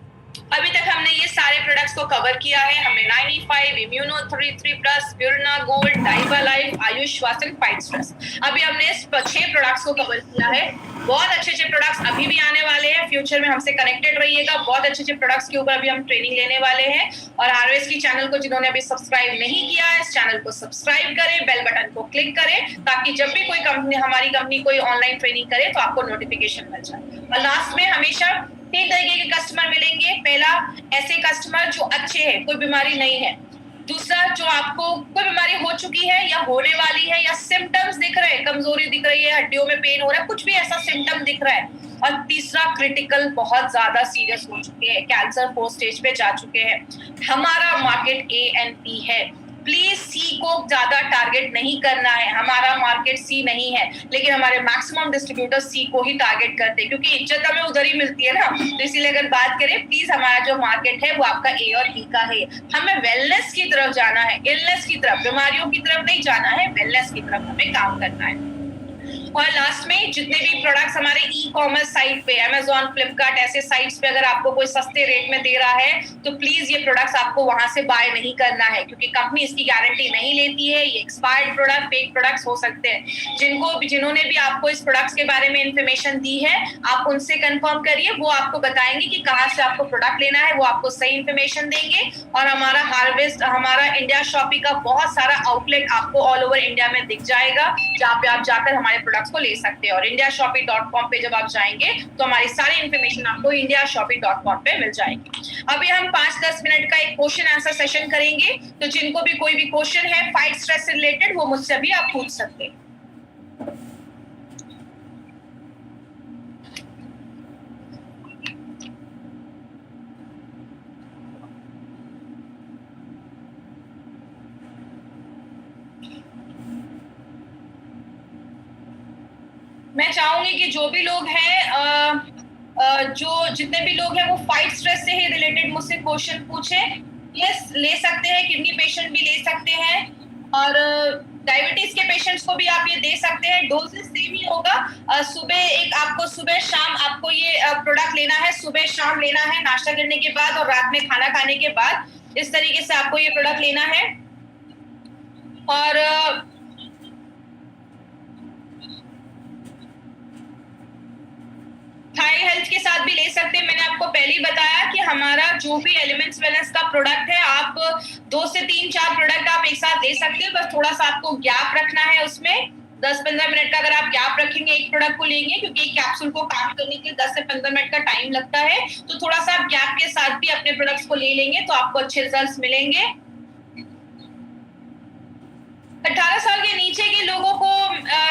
अभी तक हमने ये सारे प्रोडक्ट्स को कवर किया है। हमने 9E5, इम्यूनो 3+, प्यूरना गोल्ड, डाइवा लाइफ, आयुष वासन, फाइट स्ट्रेस, अभी हमने 6 प्रोडक्ट्स को कवर किया है। बहुत अच्छे प्रोडक्ट्स अभी भी आने वाले हैं। फ्यूचर में हमसे कनेक्टेड रहिएगा, बहुत अच्छे प्रोडक्ट्स के ऊपर अभी हम ट्रेनिंग लेने वाले हैं। और हार्वेस्ट की चैनल को जिन्होंने अभी सब्सक्राइब नहीं किया है, इस चैनल को सब्सक्राइब करें, बेल बटन को क्लिक करें, ताकि जब भी कोई कंपनी हमारी कंपनी कोई ऑनलाइन ट्रेनिंग करे तो आपको नोटिफिकेशन मिल जाए। और लास्ट में हमेशा 3 तरीके के कस्टमर मिलेंगे। पहला, ऐसे कस्टमर जो अच्छे हैं, कोई बीमारी नहीं है। दूसरा, जो आपको कोई बीमारी हो चुकी है या होने वाली है, या सिम्टम्स दिख रहे हैं, कमजोरी दिख रही है, हड्डियों में पेन हो रहा है, कुछ भी ऐसा सिम्टम दिख रहा है। और तीसरा, क्रिटिकल, बहुत ज्यादा सीरियस हो चुके हैं, कैंसर 4 स्टेज पे जा चुके हैं। हमारा मार्केट A and P है। प्लीज सी को ज्यादा टारगेट नहीं करना है। हमारा मार्केट सी नहीं है, लेकिन हमारे मैक्सिमम डिस्ट्रीब्यूटर सी को ही टारगेट करते हैं, क्योंकि इज्जत हमें उधर ही मिलती है ना। तो इसीलिए अगर बात करें, प्लीज हमारा जो मार्केट है वो आपका ए और बी का है। हमें वेलनेस की तरफ जाना है, इलनेस की तरफ, बीमारियों की तरफ नहीं जाना है, वेलनेस की तरफ हमें काम करना है। और लास्ट में, जितने भी प्रोडक्ट्स हमारे ई कॉमर्स साइट पे, अमेजॉन, फ्लिपकार्ट, ऐसे साइट्स पे अगर आपको कोई सस्ते रेट में दे रहा है, तो प्लीज ये प्रोडक्ट्स आपको वहां से बाय नहीं करना है, क्योंकि कंपनी इसकी गारंटी नहीं लेती है। ये एक्सपायर्ड प्रोडक्ट, फेक प्रोडक्ट्स हो सकते हैं। जिन्होंने भी आपको इस प्रोडक्ट्स के बारे में इंफॉर्मेशन दी है, आप उनसे कंफर्म करिए, वो आपको बताएंगे कि कहाँ से आपको प्रोडक्ट लेना है, वो आपको सही इंफॉर्मेशन देंगे। और हमारा हार्वेस्ट, हमारा इंडिया शॉपी का बहुत सारा आउटलेट आपको ऑल ओवर इंडिया में दिख जाएगा, जहाँ पे आप जाकर हमारे प्रोडक्ट्स को ले सकते हैं। और indiashopee.com पे जब आप जाएंगे तो हमारी सारी इंफॉर्मेशन आपको indiashopee.com पे मिल जाएगी। अभी हम 5-10 मिनट का एक क्वेश्चन आंसर सेशन करेंगे, तो जिनको भी कोई भी क्वेश्चन है फाइट स्ट्रेस से रिलेटेड, वो मुझसे भी आप पूछ सकते हैं। मैं चाहूंगी कि जो भी लोग हैं, जो जितने भी लोग हैं वो फाइट स्ट्रेस से ही रिलेटेड मुझसे क्वेश्चन पूछें। यस, ले सकते हैं, किडनी पेशेंट भी ले सकते हैं, और डायबिटीज के पेशेंट्स को भी आप ये दे सकते हैं। डोजेस सेम ही होगा। सुबह एक आपको, सुबह शाम आपको ये प्रोडक्ट लेना है, सुबह शाम लेना है, नाश्ता करने के बाद और रात में खाना खाने के बाद। इस तरीके से आपको ये प्रोडक्ट लेना है। और थाई हेल्थ के साथ भी ले सकते हैं। मैंने आपको पहले ही बताया कि हमारा जो भी एलिमेंट्स वेलनेस का प्रोडक्ट है, आप 2 से 3-4 प्रोडक्ट आप एक साथ ले सकते हैं। बस थोड़ा सा आपको गैप रखना है उसमें। 10-15 मिनट का अगर आप गैप रखेंगे एक प्रोडक्ट को लेंगे, क्योंकि एक कैप्सूल को काम करने के लिए 10 से 15 मिनट का टाइम लगता है, तो थोड़ा सा आप गैप के साथ भी अपने प्रोडक्ट्स को ले लेंगे तो आपको अच्छे रिजल्ट्स मिलेंगे। 18 साल के नीचे के लोगों को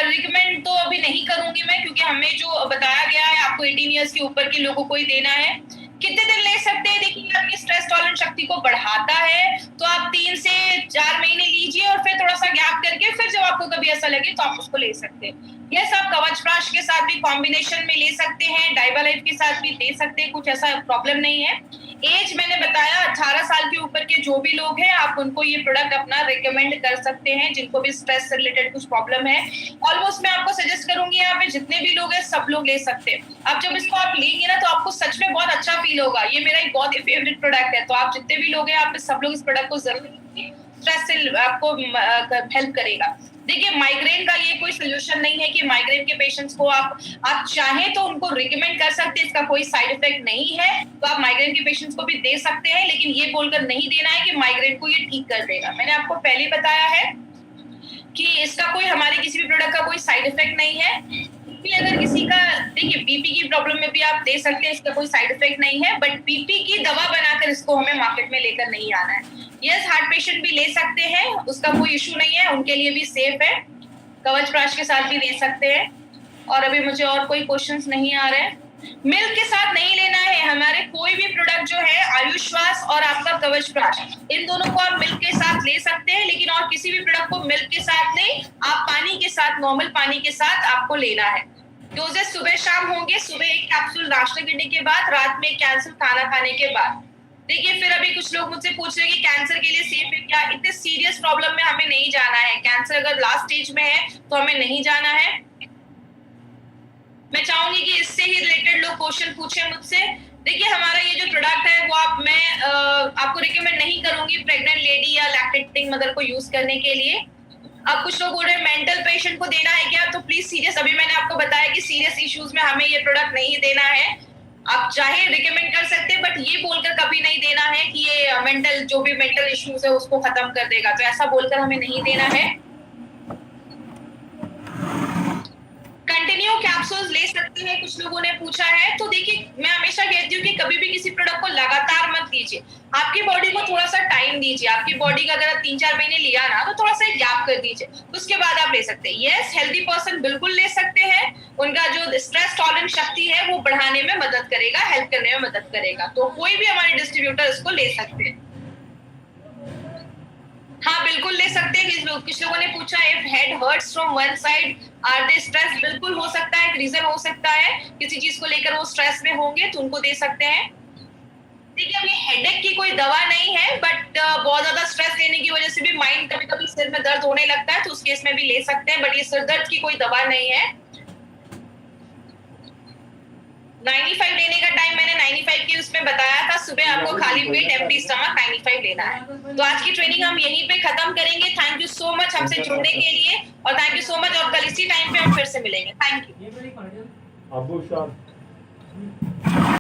रिकमेंड तो अभी नहीं करूंगी मैं, क्योंकि हमें जो बताया गया है आपको 18 इयर्स के ऊपर के लोगों को ही देना है। कितने दिन ले सकते हैं? देखिए, आपकी स्ट्रेस टॉलरेंस शक्ति को बढ़ाता है, तो आप 3 से 4 महीने लीजिए और फिर थोड़ा सा गैप करके फिर जब आपको कभी ऐसा लगे तो आप उसको ले सकते हैं। यस, आप कवच प्राश के साथ भी कॉम्बिनेशन में ले सकते हैं, डाइवा लाइफ के साथ भी ले सकते हैं, कुछ ऐसा प्रॉब्लम नहीं है। एज मैंने बताया 18 साल के ऊपर के जो भी लोग हैं, आप उनको ये प्रोडक्ट अपना रिकमेंड कर सकते हैं, जिनको भी स्ट्रेस से रिलेटेड कुछ प्रॉब्लम है। ऑलमोस्ट मैं आपको सजेस्ट करूंगी, यहाँ पे जितने भी लोग हैं सब लोग ले सकते हैं। अब जब इसको आप लेंगे ना, तो आपको सच में बहुत अच्छा फील होगा। ये मेरा एक बहुत ही फेवरेट प्रोडक्ट है, तो आप जितने भी लोग हैं, आप सब लोग इस प्रोडक्ट को जरूर, स्ट्रेस से आपको हेल्प करेगा। देखिए, माइग्रेन का ये कोई सोल्यूशन नहीं है कि माइग्रेन के पेशेंट्स को आप चाहें तो उनको रिकमेंड कर सकते हैं, इसका कोई साइड इफेक्ट नहीं है, तो आप माइग्रेन के पेशेंट्स को भी दे सकते हैं, लेकिन ये बोलकर नहीं देना है कि माइग्रेन को ये ठीक कर देगा। मैंने आपको पहले बताया है कि इसका कोई, हमारे किसी भी प्रोडक्ट का कोई साइड इफेक्ट नहीं है। बीपी अगर किसी का, देखिए बीपी की प्रॉब्लम में भी आप दे सकते हैं, इसका कोई साइड इफेक्ट नहीं है, बट बीपी की दवा बनाकर इसको हमें मार्केट में लेकर नहीं आना है। यस, हार्ट पेशेंट भी ले सकते हैं, उसका कोई इशू नहीं है, उनके लिए भी सेफ है। कवच प्राश के साथ भी ले सकते हैं। और अभी मुझे और कोई क्वेश्चंस नहीं आ रहे हैं। मिल्क के साथ नहीं लेना है हमारे कोई भी प्रोडक्ट जो है, आयुष्वास और आपका कवच प्राश, इन दोनों को आप मिल्क के साथ ले सकते हैं, लेकिन और किसी भी प्रोडक्ट को मिल्क के साथ नहीं, आप पानी के साथ, नॉर्मल पानी के साथ आपको लेना है। डोजेस सुबह शाम होंगे, सुबह एक कैप्सूल नाश्ता करने के बाद, रात में एक कैप्सूल खाना खाने के बाद। देखिए फिर अभी कुछ लोग मुझसे पूछ रहे हैं कि कैंसर के लिए सेफ है क्या? इतने सीरियस प्रॉब्लम में हमें नहीं जाना है। कैंसर अगर लास्ट स्टेज में है तो हमें नहीं जाना है। मैं चाहूंगी कि इससे ही रिलेटेड लोग क्वेश्चन पूछे मुझसे। देखिए हमारा ये जो प्रोडक्ट है वो मैं आपको रिकमेंड नहीं करूंगी प्रेग्नेंट लेडी या लैक्टेटिंग मदर को यूज करने के लिए। अब कुछ लोग बोल रहे हैं मेंटल पेशेंट को देना है क्या? तो प्लीज सीरियस, अभी मैंने आपको बताया कि सीरियस इश्यूज में हमें ये प्रोडक्ट नहीं देना है। आप चाहे रिकमेंड कर सकते हैं, बट ये बोलकर कभी नहीं देना है कि ये मेंटल, जो भी मेंटल इश्यूज है उसको खत्म कर देगा, तो ऐसा बोलकर हमें नहीं देना है। कंटिन्यू कैप्सूल्स ले सकते हैं, कुछ लोगों ने पूछा है। तो देखिए मैं हमेशा कहती हूँ कि कभी भी किसी प्रोडक्ट को लगातार मत लीजिए, आपकी बॉडी को थोड़ा सा टाइम दीजिए। आपकी बॉडी का अगर 3-4 महीने लिया ना, तो थोड़ा सा गैप कर दीजिए, उसके बाद आप ले सकते हैं। यस, हेल्दी पर्सन बिल्कुल ले सकते हैं, उनका जो स्ट्रेस टॉलरेंस शक्ति है वो बढ़ाने में मदद करेगा, हेल्प करने में मदद करेगा। तो कोई भी हमारे डिस्ट्रीब्यूटर इसको ले सकते हैं। हाँ बिल्कुल ले सकते हैं। कुछ लोगों ने पूछा if head hurts from one side are they stress, बिल्कुल हो सकता है, एक रीजन हो सकता है किसी चीज को लेकर वो स्ट्रेस में होंगे, तो उनको दे सकते हैं। देखिए अब ये हेडेक की कोई दवा नहीं है, बट बहुत ज्यादा स्ट्रेस लेने की वजह से भी माइंड कभी कभी सिर में दर्द होने लगता है, तो उस केस में भी ले सकते हैं, बट ये सिर दर्द की कोई दवा नहीं है। 95 लेने का टाइम मैंने 95 की उसमें बताया था, सुबह आपको खाली पेट एम्प्टी स्टमक 95 लेना है। तो आज की ट्रेनिंग हम यहीं पे खत्म करेंगे। थैंक यू सो मच हमसे जुड़ने के लिए, और थैंक यू सो मच, और कल इसी टाइम पे हम फिर से मिलेंगे। Thank you.